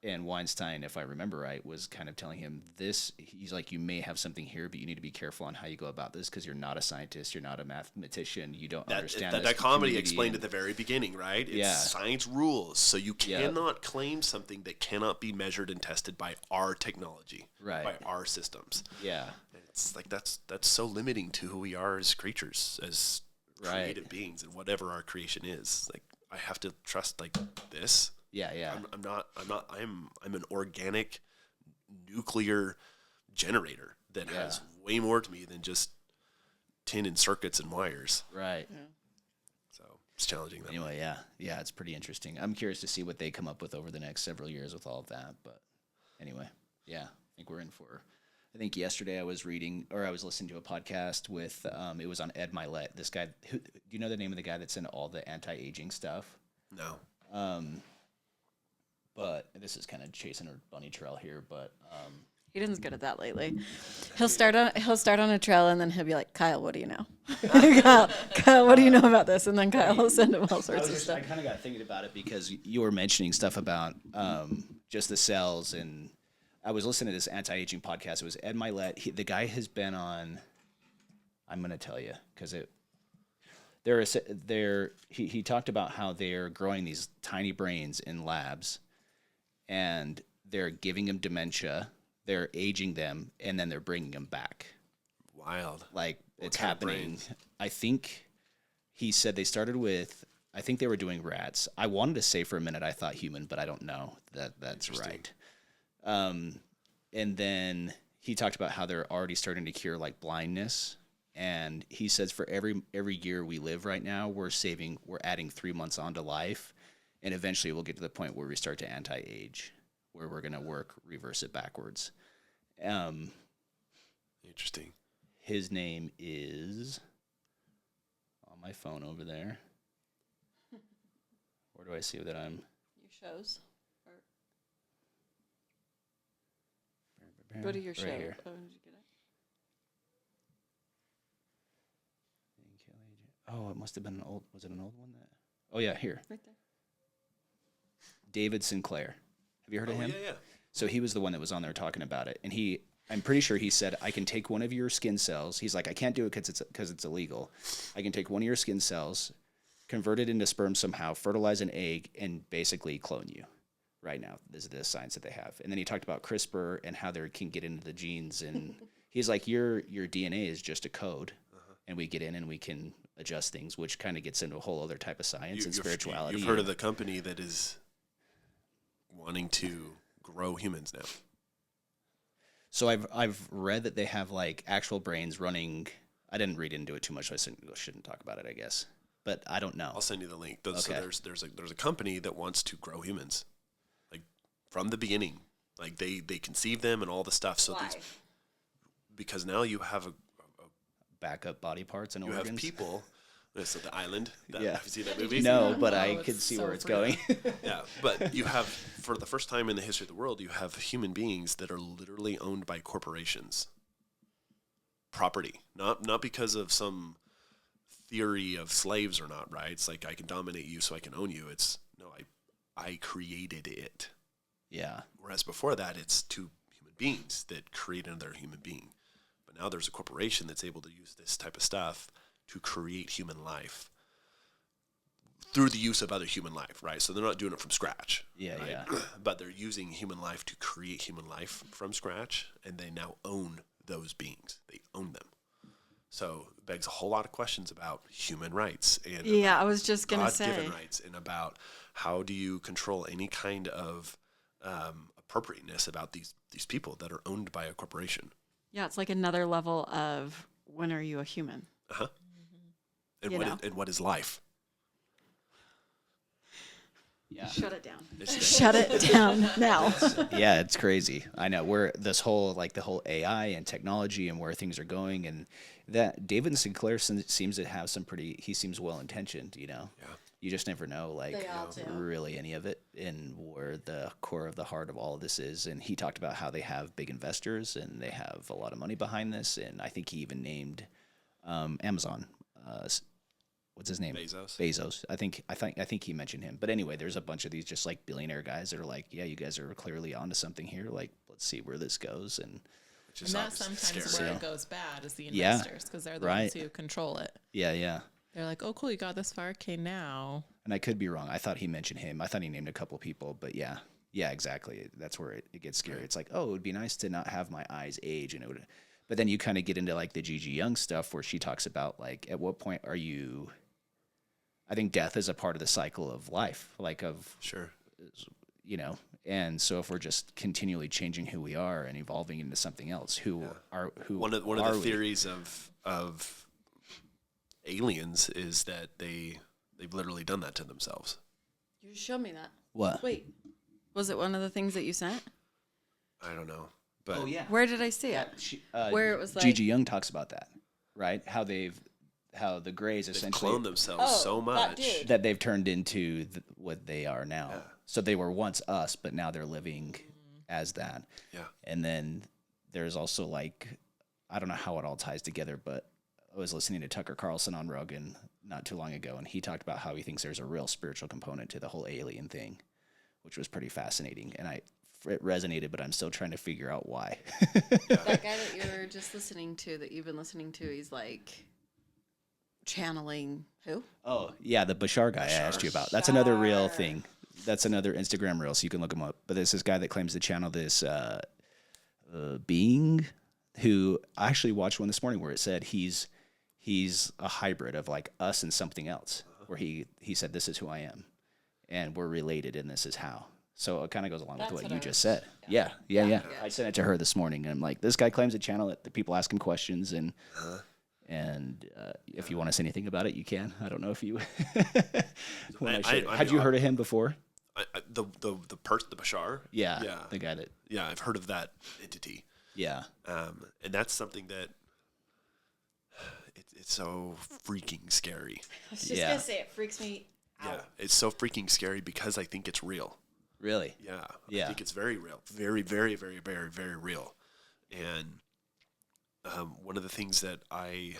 And Weinstein, if I remember right, was kind of telling him this. He's like, you may have something here, but you need to be careful on how you go about this because you're not a scientist, you're not a mathematician, you don't understand
that dichotomy explained at the very beginning, right? It's science rules, so you cannot claim something that cannot be measured and tested by our technology, by our systems.
Yeah,
it's like that's so limiting to who we are as creatures, as creative beings, and whatever our creation is. Like I have to trust like this.
Yeah.
I'm an organic nuclear generator that has way more to me than just tin and circuits and wires.
Right.
Yeah.
So it's challenging.
Anyway, yeah, it's pretty interesting. I'm curious to see what they come up with over the next several years with all of that. But anyway, I think we're in for. I think yesterday I was listening to a podcast with it was on Ed Milet. This guy, do you know the name of the guy that's in all the anti-aging stuff?
No.
But this is kind of chasing a bunny trail here, but
Eden's good at that lately. He'll start on a trail and then he'll be like, Kyle, what do you know? Kyle, what do you know about this? And then Kyle will send him all sorts of stuff.
I kind of got thinking about it because you were mentioning stuff about just the cells, and I was listening to this anti-aging podcast. It was Ed Milet. The guy has been on. I'm going to tell you because he talked about how they're growing these tiny brains in labs. And they're giving them dementia, they're aging them, and then they're bringing them back.
Wild.
Like, it's happening. I think he said they started with, I think they were doing rats. I wanted to say for a minute I thought human, but I don't know that's right. And then he talked about how they're already starting to cure, like, blindness And he says for every year we live right now, we're adding 3 months onto life. And eventually we'll get to the point where we start to anti-age, where we're going to reverse it backwards.
Interesting.
His name is on my phone over there. Where do I see that I'm?
Your shows. Go to your show.
Here.
Oh, did you get it?
Oh, it must have been was it an old one? Oh, yeah, here.
Right there.
David Sinclair. Have you heard of him?
Yeah.
So he was the one that was on there talking about it. And I'm pretty sure he said, I can take one of your skin cells. He's like, I can't do it because it's illegal. I can take one of your skin cells, convert it into sperm somehow, fertilize an egg, and basically clone you. Right now, this is the science that they have. And then he talked about CRISPR and how they can get into the genes. And he's like, your DNA is just a code. And we get in and we can adjust things, which kind of gets into a whole other type of science and spirituality.
You've heard of the company that is wanting to grow humans now.
So I've read that they have like actual brains running. I didn't read into it too much, so I shouldn't talk about it, I guess. But I don't know.
I'll send you the link. So
Okay.
there's a company that wants to grow humans, like from the beginning. Like they conceive them and all the stuff. So
Why?
because now you have a
Backup body parts and
you
organs.
have people. This is the island.
Yeah.
Have you seen that movie?
No, but
No,
I
it's
could see
so
where it's
real.
going.
Yeah, but you have, for the first time in the history of the world, you have human beings that are literally owned by corporations. Property, not because of some theory of slaves or not, right? It's like I can dominate you so I can own you. It's no, I created it.
Yeah.
Whereas before that, it's two human beings that create another human being. But now there's a corporation that's able to use this type of stuff to create human life through the use of other human life, right? So they're not doing it from scratch.
Yeah,
right?
yeah.
But they're using human life to create human life from scratch, and they now own those beings. They own them. So it begs a whole lot of questions about human rights and
Yeah, I was just gonna
God-given
say.
rights, and about how do you control any kind of appropriateness about these people that are owned by a corporation.
Yeah, it's like another level of when are you a human?
Uh-huh. And
You know.
what is life?
Yeah.
Shut it down.
It's
Shut it down now.
Yeah, it's crazy. I know where the whole AI and technology and where things are going, and that David Sinclair seems to have he seems well intentioned, you know.
Yeah.
You just never know, like
They all do.
really any of it, and where the core of the heart of all of this is. And he talked about how they have big investors and they have a lot of money behind this, and I think he even named Amazon. What's his name? Bezos. I think he mentioned him. But anyway, there's a bunch of these just like billionaire guys that are like, yeah, you guys are clearly onto something here. Like, let's see where this goes. And
that's sometimes
scary.
where it goes bad is the
Yeah,
investors, because they're the
right.
ones who control it.
yeah.
They're like, oh, cool, you got this far. Okay, now.
And I could be wrong. I thought he mentioned him. I thought he named a couple people. But yeah, exactly. That's where it gets scary. It's like, oh, it would be nice to not have my eyes age, and it would. But then you kind of get into like the Gigi Young stuff where she talks about like, at what point are you? I think death is a part of the cycle of life,
Sure.
you know. And so if we're just continually changing who we are and evolving into something else, who
One of the theories of aliens is that they've literally done that to themselves.
You just showed me that.
What?
Wait, was it one of the things that you sent?
I don't know, but
Where did I see it? Where it was like
Gigi Young talks about that, right? How the Greys
they've
essentially
cloned themselves so
that
much.
dude.
that they've turned into what they are now.
Yeah.
So they were once us, but now they're living as that.
Yeah.
And then there's also like, I don't know how it all ties together, but I was listening to Tucker Carlson on Rogan not too long ago, and he talked about how he thinks there's a real spiritual component to the whole alien thing, which was pretty fascinating. And it resonated, but I'm still trying to figure out why.
That guy that you're just listening to, that you've been listening to, he's like channeling who?
Oh, yeah, the Bashar guy I asked you about. That's another real thing. That's another Instagram reel, so you can look him up. But there's this guy that claims to channel this being who I actually watched one this morning where it said he's a hybrid of like us and something else, where he said, this is who I am, and we're related, and this is how. So it kind of goes along with what you just said. Yeah. I sent it to her this morning, and I'm like, this guy claims to channel it. The people ask him questions, and And if you want to say anything about it, you can. I don't know if you.
Had
you heard of him before?
The Bashar.
Yeah, the guy that.
Yeah, I've heard of that entity.
Yeah,
and that's something that it's so freaking scary.
I was just gonna say it freaks me out.
Yeah, it's so freaking scary because I think it's real.
Really?
Yeah. I think it's very real. Very, very, very, very, very real. And one of the things that I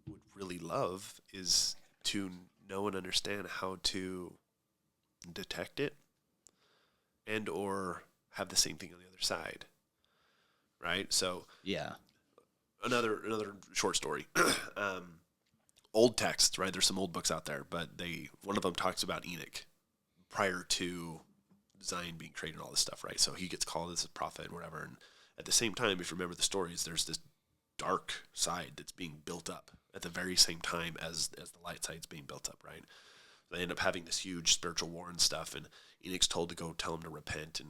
would really love is to know and understand how to detect it and or have the same thing on the other side. Right? So another short story. Old texts, right? There's some old books out there, but one of them talks about Enoch prior to Zion being created and all this stuff, right? So he gets called as a prophet and whatever. And at the same time, if you remember the stories, there's this dark side that's being built up at the very same time as the light side's being built up, right? They end up having this huge spiritual war and stuff, and Enoch's told to go tell him to repent and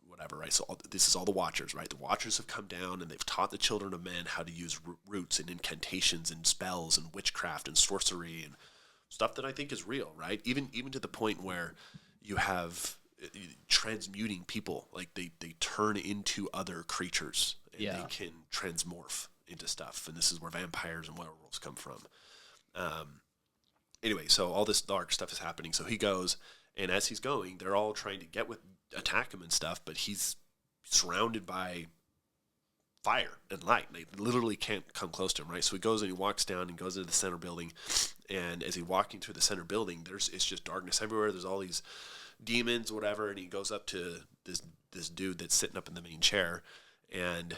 whatever, right? So this is all the Watchers, right? The Watchers have come down and they've taught the children of men how to use roots and incantations and spells and witchcraft and sorcery and stuff that I think is real, right? Even to the point where you have transmuting people, like they turn into other creatures and they can transmorph into stuff. And this is where vampires and werewolves come from. Anyway, so all this dark stuff is happening. So he goes, and as he's going, they're all trying to attack him and stuff, but he's surrounded by fire and light. They literally can't come close to him, right? So he goes and he walks down and goes into the center building. And as he's walking through the center building, it's just darkness everywhere. There's all these demons, whatever, and he goes up to this dude that's sitting up in the main chair, and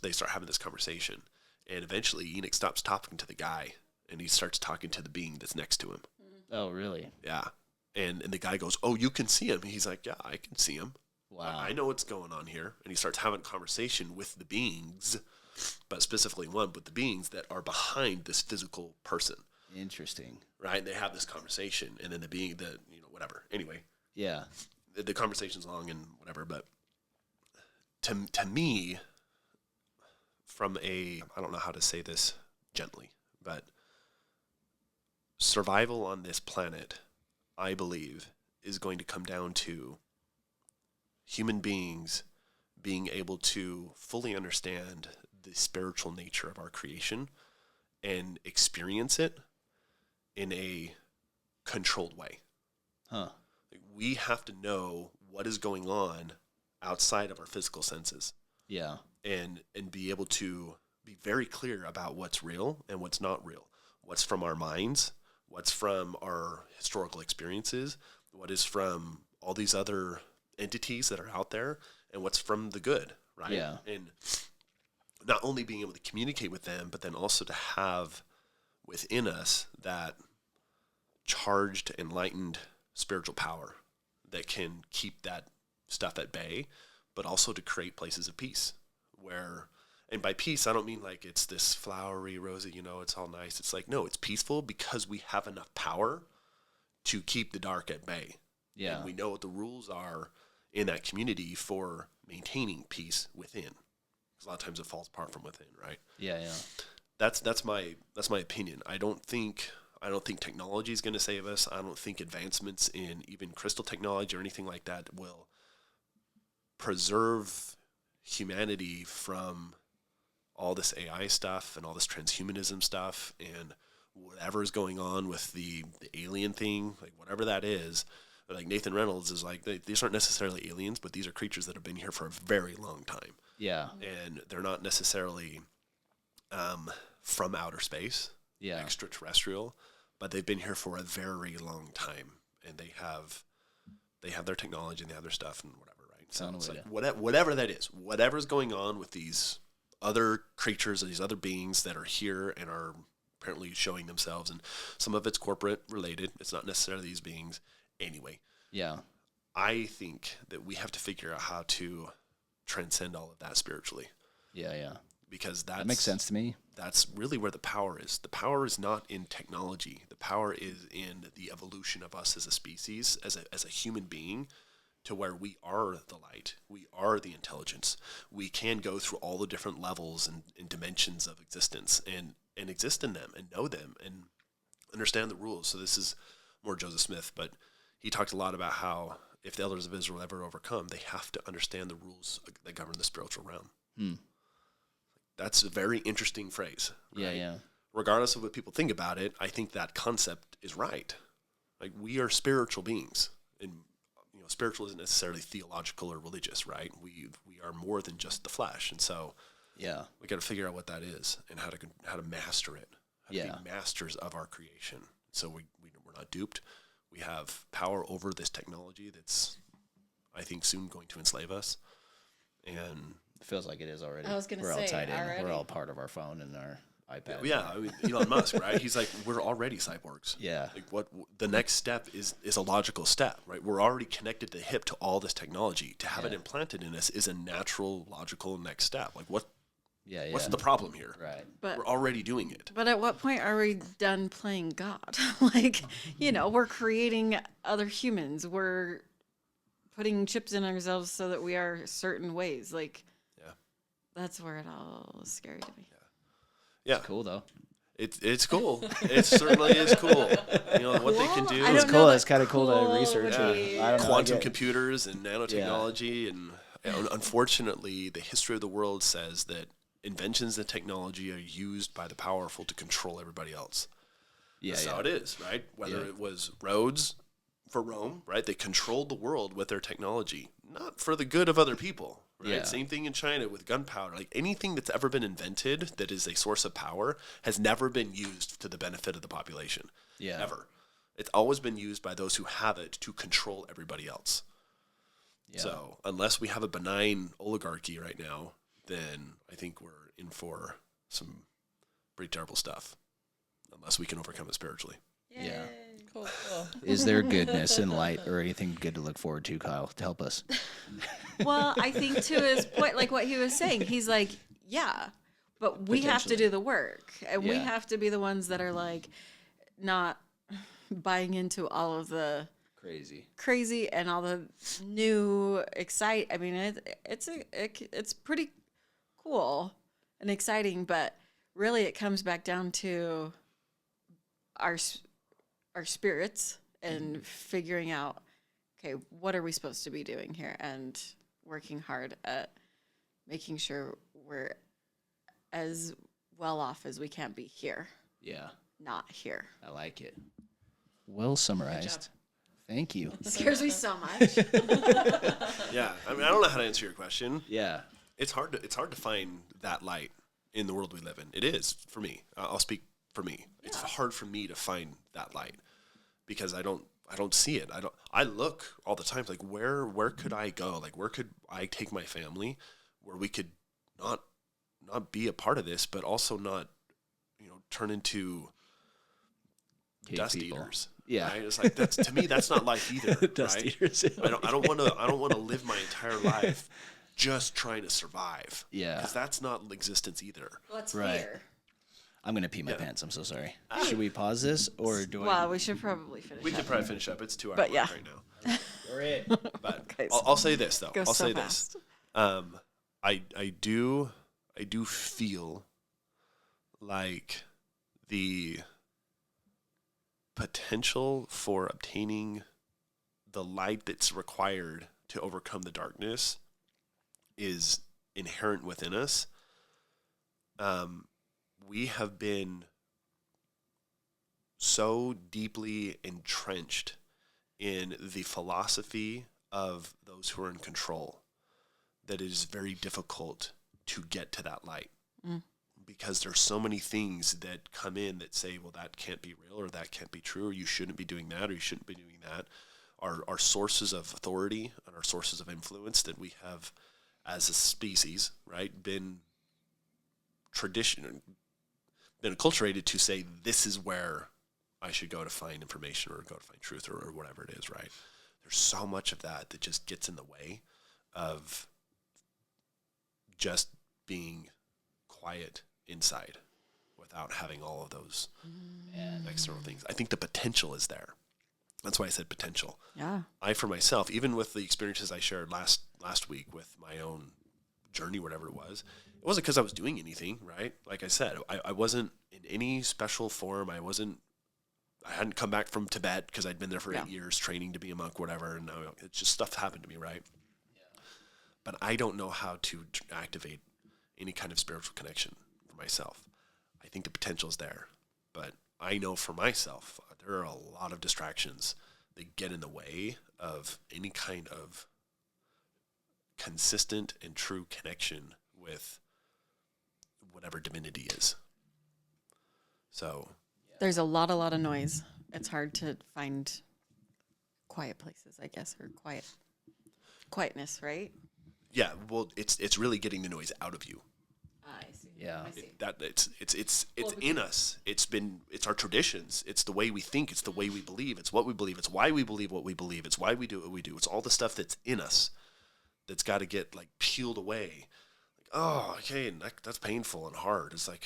they start having this conversation. And eventually Enoch stops talking to the guy, and he starts talking to the being that's next to him.
Oh, really?
Yeah. And the guy goes, "Oh, you can see him?" He's like, "Yeah, I can see him. Wow. I know what's going on here." And he starts having a conversation with the beings, but specifically one with the beings that are behind this physical person.
Interesting.
Right? And they have this conversation, and then the being, whatever. Anyway.
Yeah.
The conversation's long and whatever, but to me, I don't know how to say this gently, but survival on this planet, I believe, is going to come down to human beings being able to fully understand the spiritual nature of our creation and experience it in a controlled way.
Huh.
We have to know what is going on outside of our physical senses.
Yeah.
And be able to be very clear about what's real and what's not real. What's from our minds, what's from our historical experiences, what is from all these other entities that are out there, and what's from the good, right?
Yeah.
And not only being able to communicate with them, but then also to have within us that charged, enlightened spiritual power that can keep that stuff at bay, but also to create places of peace where, and by peace, I don't mean like it's this flowery, rosy, it's all nice. It's like, no, it's peaceful because we have enough power to keep the dark at bay.
Yeah.
And we know what the rules are in that community for maintaining peace within. Because a lot of times it falls apart from within, right?
Yeah, yeah.
That's my opinion. I don't think technology is going to save us. I don't think advancements in even crystal technology or anything like that will preserve humanity from all this AI stuff and all this transhumanism stuff and whatever is going on with the alien thing, like whatever that is. Like Nathan Reynolds is like, these aren't necessarily aliens, but these are creatures that have been here for a very long time.
Yeah.
And they're not necessarily from outer space, extraterrestrial, but they've been here for a very long time, and they have their technology and they have their stuff and whatever, right? So it's like whatever that is, whatever's going on with these other creatures and these other beings that are here and are apparently showing themselves, and some of it's corporate related. It's not necessarily these beings. Anyway, I think that we have to figure out how to transcend all of that spiritually.
Yeah.
Because
that makes sense to me.
That's really where the power is. The power is not in technology. The power is in the evolution of us as a species, as a human being, to where we are the light, we are the intelligence. We can go through all the different levels and dimensions of existence and exist in them and know them and understand the rules. So this is more Joseph Smith, but he talked a lot about how if the elders of Israel ever overcome, they have to understand the rules that govern the spiritual realm. That's a very interesting phrase. Right?
Yeah.
Regardless of what people think about it, I think that concept is right. Like, we are spiritual beings, and spiritual isn't necessarily theological or religious, right? We are more than just the flesh, and so we got to figure out what that is and how to master it. How to be masters of our creation. So we're not duped. We have power over this technology that's, I think, soon going to enslave us. And
it feels like it is already.
I was going to
say,
all
tied in.
Already.
We're all part of our phone and our iPad.
Yeah, I mean, Elon Musk, right? He's like, we're already cyborgs.
Yeah.
Like, what the next step is a logical step, right? We're already connected to the hip to all this technology. To have it implanted in us is a natural, logical next step. Like, what's the problem here?
Right.
But
we're already doing it.
But at what point are we done playing God? Like, we're creating other humans. We're putting chips in ourselves so that we are certain ways. Like, that's where it all is scary to me.
Yeah.
It's cool, though.
It's cool. It certainly is cool. What they can do.
It's cool. It's kind of cool to research.
Quantum computers and nanotechnology. And unfortunately, the history of the world says that inventions and technology are used by the powerful to control everybody else. That's how it is, right? Whether it was roads for Rome, right? They controlled the world with their technology, not for the good of other people. Right?
Yeah.
Same thing in China with gunpowder. Like, anything that's ever been invented that is a source of power has never been used to the benefit of the population.
Yeah.
Ever. It's always been used by those who have it to control everybody else. Yeah. So unless we have a benign oligarchy right now, then I think we're in for some pretty terrible stuff. Unless we can overcome it spiritually.
Yay.
Yeah.
Cool.
Is there goodness and light or anything good to look forward to, Kyle, to help us?
Well, I think to his point, like what he was saying, he's like, but we have to do the work. And we have to be the ones that are like not buying into all of the crazy and all the new I mean, it's pretty cool and exciting, but really it comes back down to our spirits and figuring out, okay, what are we supposed to be doing here, and working hard at making sure we're as well off as we can be here.
Yeah.
Not here.
I like it. Well summarized. Thank you.
It scares me so much.
Yeah. I mean, I don't know how to answer your question.
Yeah.
It's hard to find that light in the world we live in. It is for me. I'll speak for me. It's hard for me to find that light because I don't see it. I look all the time like where could I go? Like, where could I take my family where we could not be a part of this, but also not, turn into dust eaters. Yeah. Right? It's like, to me that's not life either.
Dust
right?
eaters.
I don't want to live my entire life just trying to survive.
Yeah.
Because that's not existence either.
What's fear?
I'm going to pee my pants. I'm so sorry. Should we pause this or do
Well, we should probably finish
We can probably finish up. It's 2 hours
But
right now.
We're in.
But
Okay,
I'll say this, though.
Goes
I'll
so
say
fast.
this. I do feel like the potential for obtaining the light that's required to overcome the darkness is inherent within us. We have been so deeply entrenched in the philosophy of those who are in control that it is very difficult to get to that light. Because there's so many things that come in that say, well, that can't be real, or that can't be true, or you shouldn't be doing that, or you shouldn't be doing that. Our sources of authority and our sources of influence that we have as a species, right, been acculturated to say, this is where I should go to find information or go to find truth or whatever it is, right? There's so much of that just gets in the way of just being quiet inside without having all of those external things. I think the potential is there. That's why I said potential.
Yeah.
I, for myself, even with the experiences I shared last week with my own journey, whatever it wasn't because I was doing anything, right? Like I said, I wasn't in any special form. I hadn't come back from Tibet because I'd been there for 8 years training to be a monk, whatever. And now it's just stuff happened to me, right? Yeah. But I don't know how to activate any kind of spiritual connection for myself. I think the potential is there, but I know for myself, there are a lot of distractions that get in the way of any kind of consistent and true connection with whatever divinity is. So
there's a lot of noise. It's hard to find quiet places, I guess, or quietness, right?
Yeah, well, it's really getting the noise out of you.
I see.
Yeah.
I see.
It's in us. It's our traditions. It's the way we think. It's the way we believe. It's what we believe. It's why we believe what we believe. It's why we do what we do. It's all the stuff that's in us that's got to get like peeled away. Like, oh, okay, and that's painful and hard. It's like,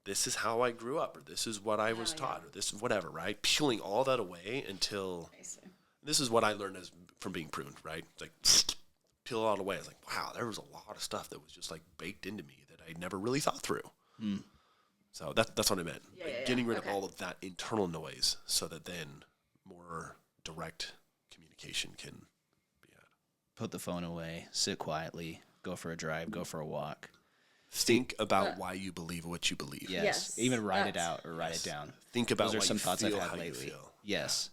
this is how I grew up, or this is what I was taught, or this is whatever, right? Peeling all that away until this is what I learned from being pruned, right? It's like peel it all away. I was like, wow, there was a lot of stuff that was just like baked into me that I never really thought through. So that's what I meant. Getting rid of all of that internal noise so that then more direct communication can be had.
Put the phone away, sit quietly, go for a drive, go for a walk.
Think about why you believe what you believe.
Yes. Even write it out or write it down.
Think about
those are
why
some
you
thoughts
feel
I've had
how
lately.
you feel.
Yes.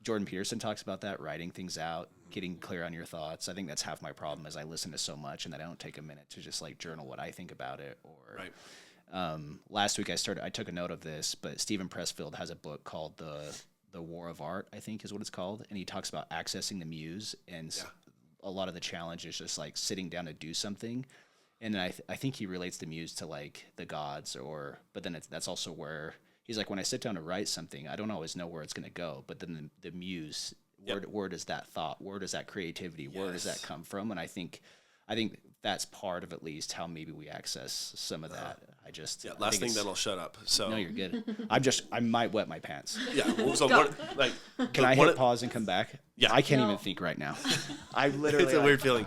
Jordan Peterson talks about that, writing things out, getting clear on your thoughts. I think that's half my problem is I listen to so much and that I don't take a minute to just like journal what I think about it. Or last week I took a note of this, but Stephen Pressfield has a book called The War of Art, I think is what it's called. And he talks about accessing the muse, and a lot of the challenge is just like sitting down to do something. And then I think he relates the muse to like the gods, but then that's also where he's like, when I sit down to write something, I don't always know where it's going to go, but then the muse, where does that thought, where does that creativity, where does that come from? And I think that's part of at least how maybe we access some of that.
Last thing, then I'll shut up. So
no, you're good. I might wet my pants.
Yeah. So
can I hit pause and come back?
Yeah.
I can't even think right now. I literally.
It's a weird feeling.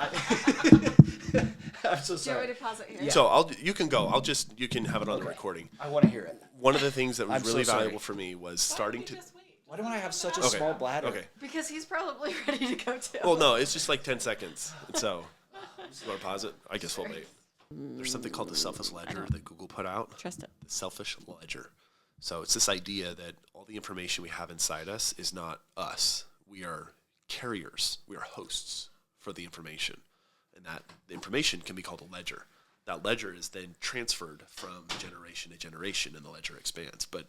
I'm so sorry.
Do you want me to pause it here?
Yeah. So you can go. You can have it on the recording.
I want to hear it.
One of the things that was really valuable for me was starting to.
Why do I have such a small bladder?
Okay.
Because he's probably ready to go too.
Well, no, it's just like 10 seconds. And so, you want to pause it? I guess we'll wait. There's something called the selfish ledger that Google put out.
Trust it.
The selfish ledger. So it's this idea that all the information we have inside us is not us. We are carriers. We are hosts for the information. And that the information can be called a ledger. That ledger is then transferred from generation to generation, and the ledger expands. But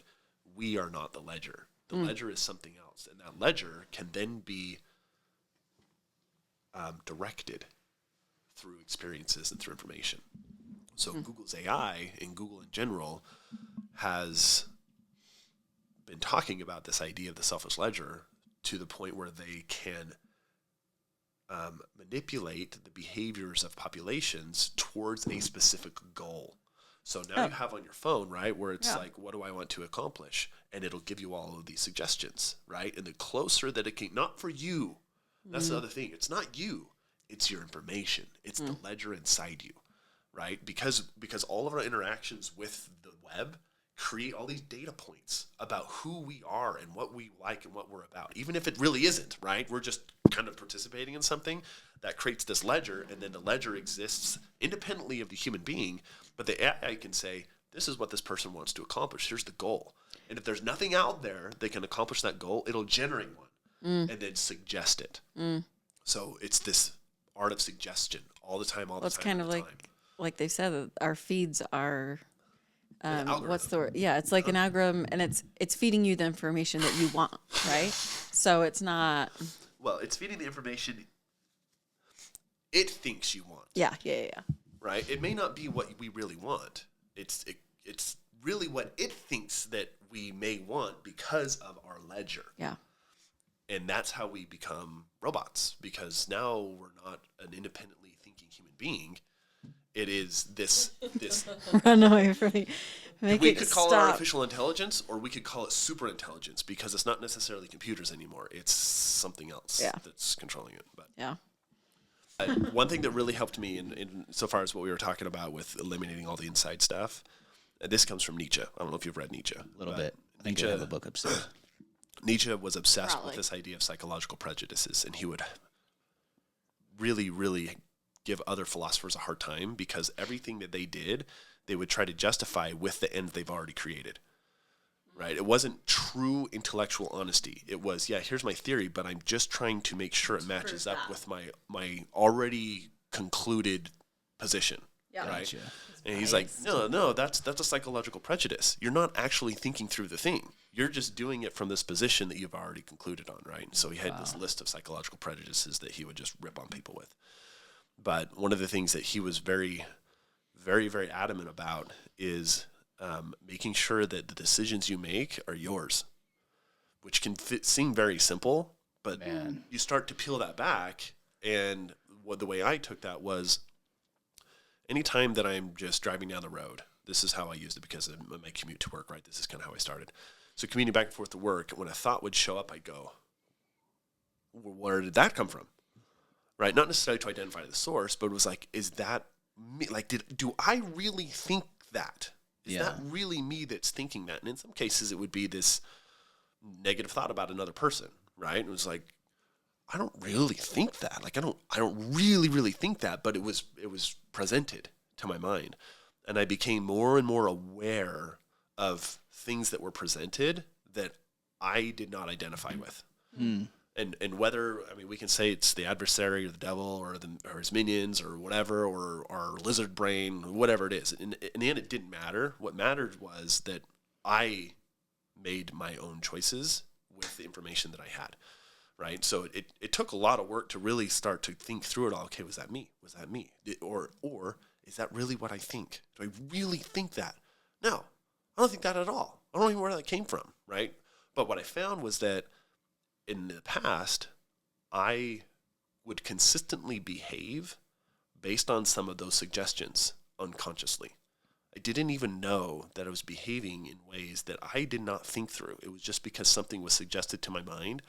we are not the ledger. The ledger is something else. And that ledger can then be directed through experiences and through information. So Google's AI and Google in general has been talking about this idea of the selfish ledger to the point where they can manipulate the behaviors of populations towards a specific goal. So now you have on your phone, right, where it's like, what do I want to accomplish? And it'll give you all of these suggestions, right? And the closer that it can, not for you, that's the other thing. It's not you. It's your information. It's the ledger inside you, right? Because all of our interactions with the web create all these data points about who we are and what we like and what we're about. Even if it really isn't, right? We're just kind of participating in something that creates this ledger, and then the ledger exists independently of the human being, but the AI can say, this is what this person wants to accomplish. Here's the goal. And if there's nothing out there that can accomplish that goal, it'll generate one and then suggest it. So it's this art of suggestion all the time,
It's kind of like they said, that our feeds are, what's the word? Yeah, it's like an algorithm, and it's feeding you the information that you want, right? So it's not.
Well, it's feeding the information it thinks you want.
Yeah.
Right? It may not be what we really want. It's really what it thinks that we may want because of our ledger.
Yeah.
And that's how we become robots, because now we're not an independently thinking human being, It is this
Run away from me.
We could call it artificial intelligence, or we could call it super intelligence, because it's not necessarily computers anymore. It's something else that's controlling it. But one thing that really helped me in so far as what we were talking about with eliminating all the inside stuff, this comes from Nietzsche. I don't know if you've read Nietzsche.
A little bit. I think I have a book upstairs.
Nietzsche was obsessed with this idea of psychological prejudices, and he would really, really give other philosophers a hard time because everything that they did, they would try to justify with the ends they've already created, right? It wasn't true intellectual honesty. It was, here's my theory, but I'm just trying to make sure it matches up with my already concluded position, right? Gotcha. And he's like, no, that's a psychological prejudice. You're not actually thinking through the thing. You're just doing it from this position that you've already concluded on, right? And so he had this list of psychological prejudices that he would just rip on people with. But one of the things that he was very, very, very adamant about is making sure that the decisions you make are yours, which can seem very simple, but you start to peel that back. And the way I took that was, anytime that I'm just driving down the road, this is how I used it because of my commute to work, right? This is kind of how I started. So commuting back and forth to work, when a thought would show up, I'd go, where did that come from? Right? Not necessarily to identify the source, but it was like, is that me? Like, do I really think that? Is that really me that's thinking that? And in some cases, it would be this negative thought about another person, right? And it was like, I don't really think that. Like, I don't really, really think that, but it was presented to my mind. And I became more and more aware of things that were presented that I did not identify with. And whether, I mean, we can say it's the adversary or the devil or his minions or whatever, or our lizard brain, whatever it is. In the end, it didn't matter. What mattered was that I made my own choices with the information that I had, right? So it took a lot of work to really start to think through it all. Okay, was that me? Was that me? Or is that really what I think? Do I really think that? No, I don't think that at all. I don't even know where that came from, right? But what I found was that in the past, I would consistently behave based on some of those suggestions unconsciously. I didn't even know that I was behaving in ways that I did not think through. It was just because something was suggested to my mind,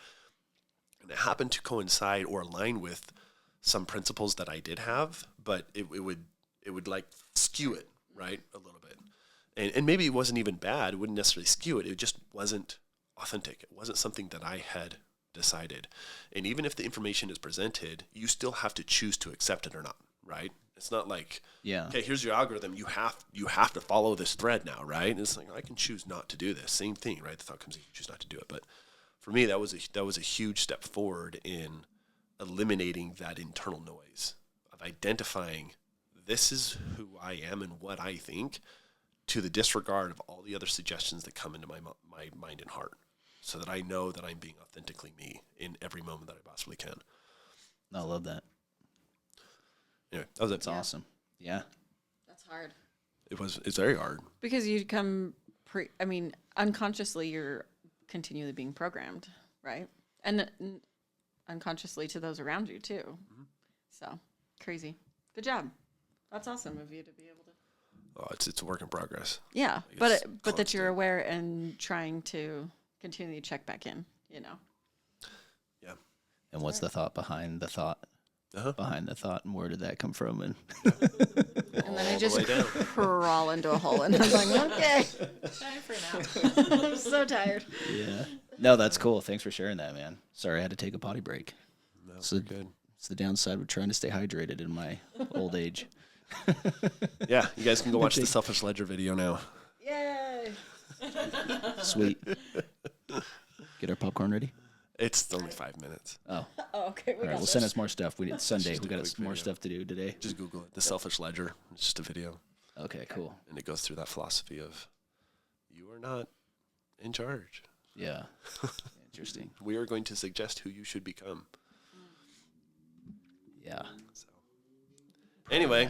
and it happened to coincide or align with some principles that I did have, but it would like skew it, right, a little bit. And maybe it wasn't even bad. It wouldn't necessarily skew it. It just wasn't authentic. It wasn't something that I had decided. And even if the information is presented, you still have to choose to accept it or not, right? It's not like, okay, here's your algorithm. You have to follow this thread now, right? And it's like, I can choose not to do this. Same thing, right? The thought comes in, you choose not to do it. But for me, that was a huge step forward in eliminating that internal noise of identifying this is who I am and what I think, to the disregard of all the other suggestions that come into my mind and heart, so that I know that I'm being authentically me in every moment that I possibly can.
I love that.
Anyway, that was it.
That's awesome. Yeah.
That's hard.
It's very hard.
Because you come unconsciously you're continually being programmed, right? And unconsciously to those around you too. Mm-hmm. So, crazy. Good job. That's awesome of you to be able to.
Oh, it's a work in progress.
Yeah, but that you're aware and trying to continually check back in, you know.
Yeah. And what's the thought behind the thought? Behind the thought, and where did that come from? And
then I just crawl into a hole, and I'm like, okay.
Time for now.
I'm so tired.
Yeah. No, that's cool. Thanks for sharing that, man. Sorry, I had to take a potty break.
That's good.
It's the downside of trying to stay hydrated in my old age.
Yeah, you guys can go watch the Selfish Ledger video now.
Yay!
Sweet. Get our popcorn ready?
It's only 5 minutes.
Oh,
okay.
All right, well, send us more stuff. It's Sunday. We got more stuff to do today.
Just Google it. The Selfish Ledger. It's just a video.
Okay, cool.
And it goes through that philosophy of you are not in charge.
Yeah. Interesting.
We are going to suggest who you should become.
Yeah.
So. Anyway.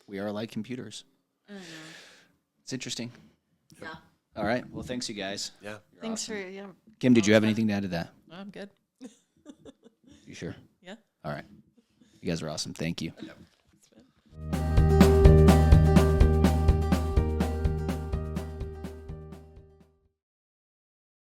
We are like computers.
I know.
It's interesting.
Yeah.
All right. Well, thanks, you guys.
Yeah.
Thanks
awesome.
for
Kim, did you have anything to add to that?
I'm good.
You sure?
Yeah.
All right. You guys are awesome. Thank you.
Yep.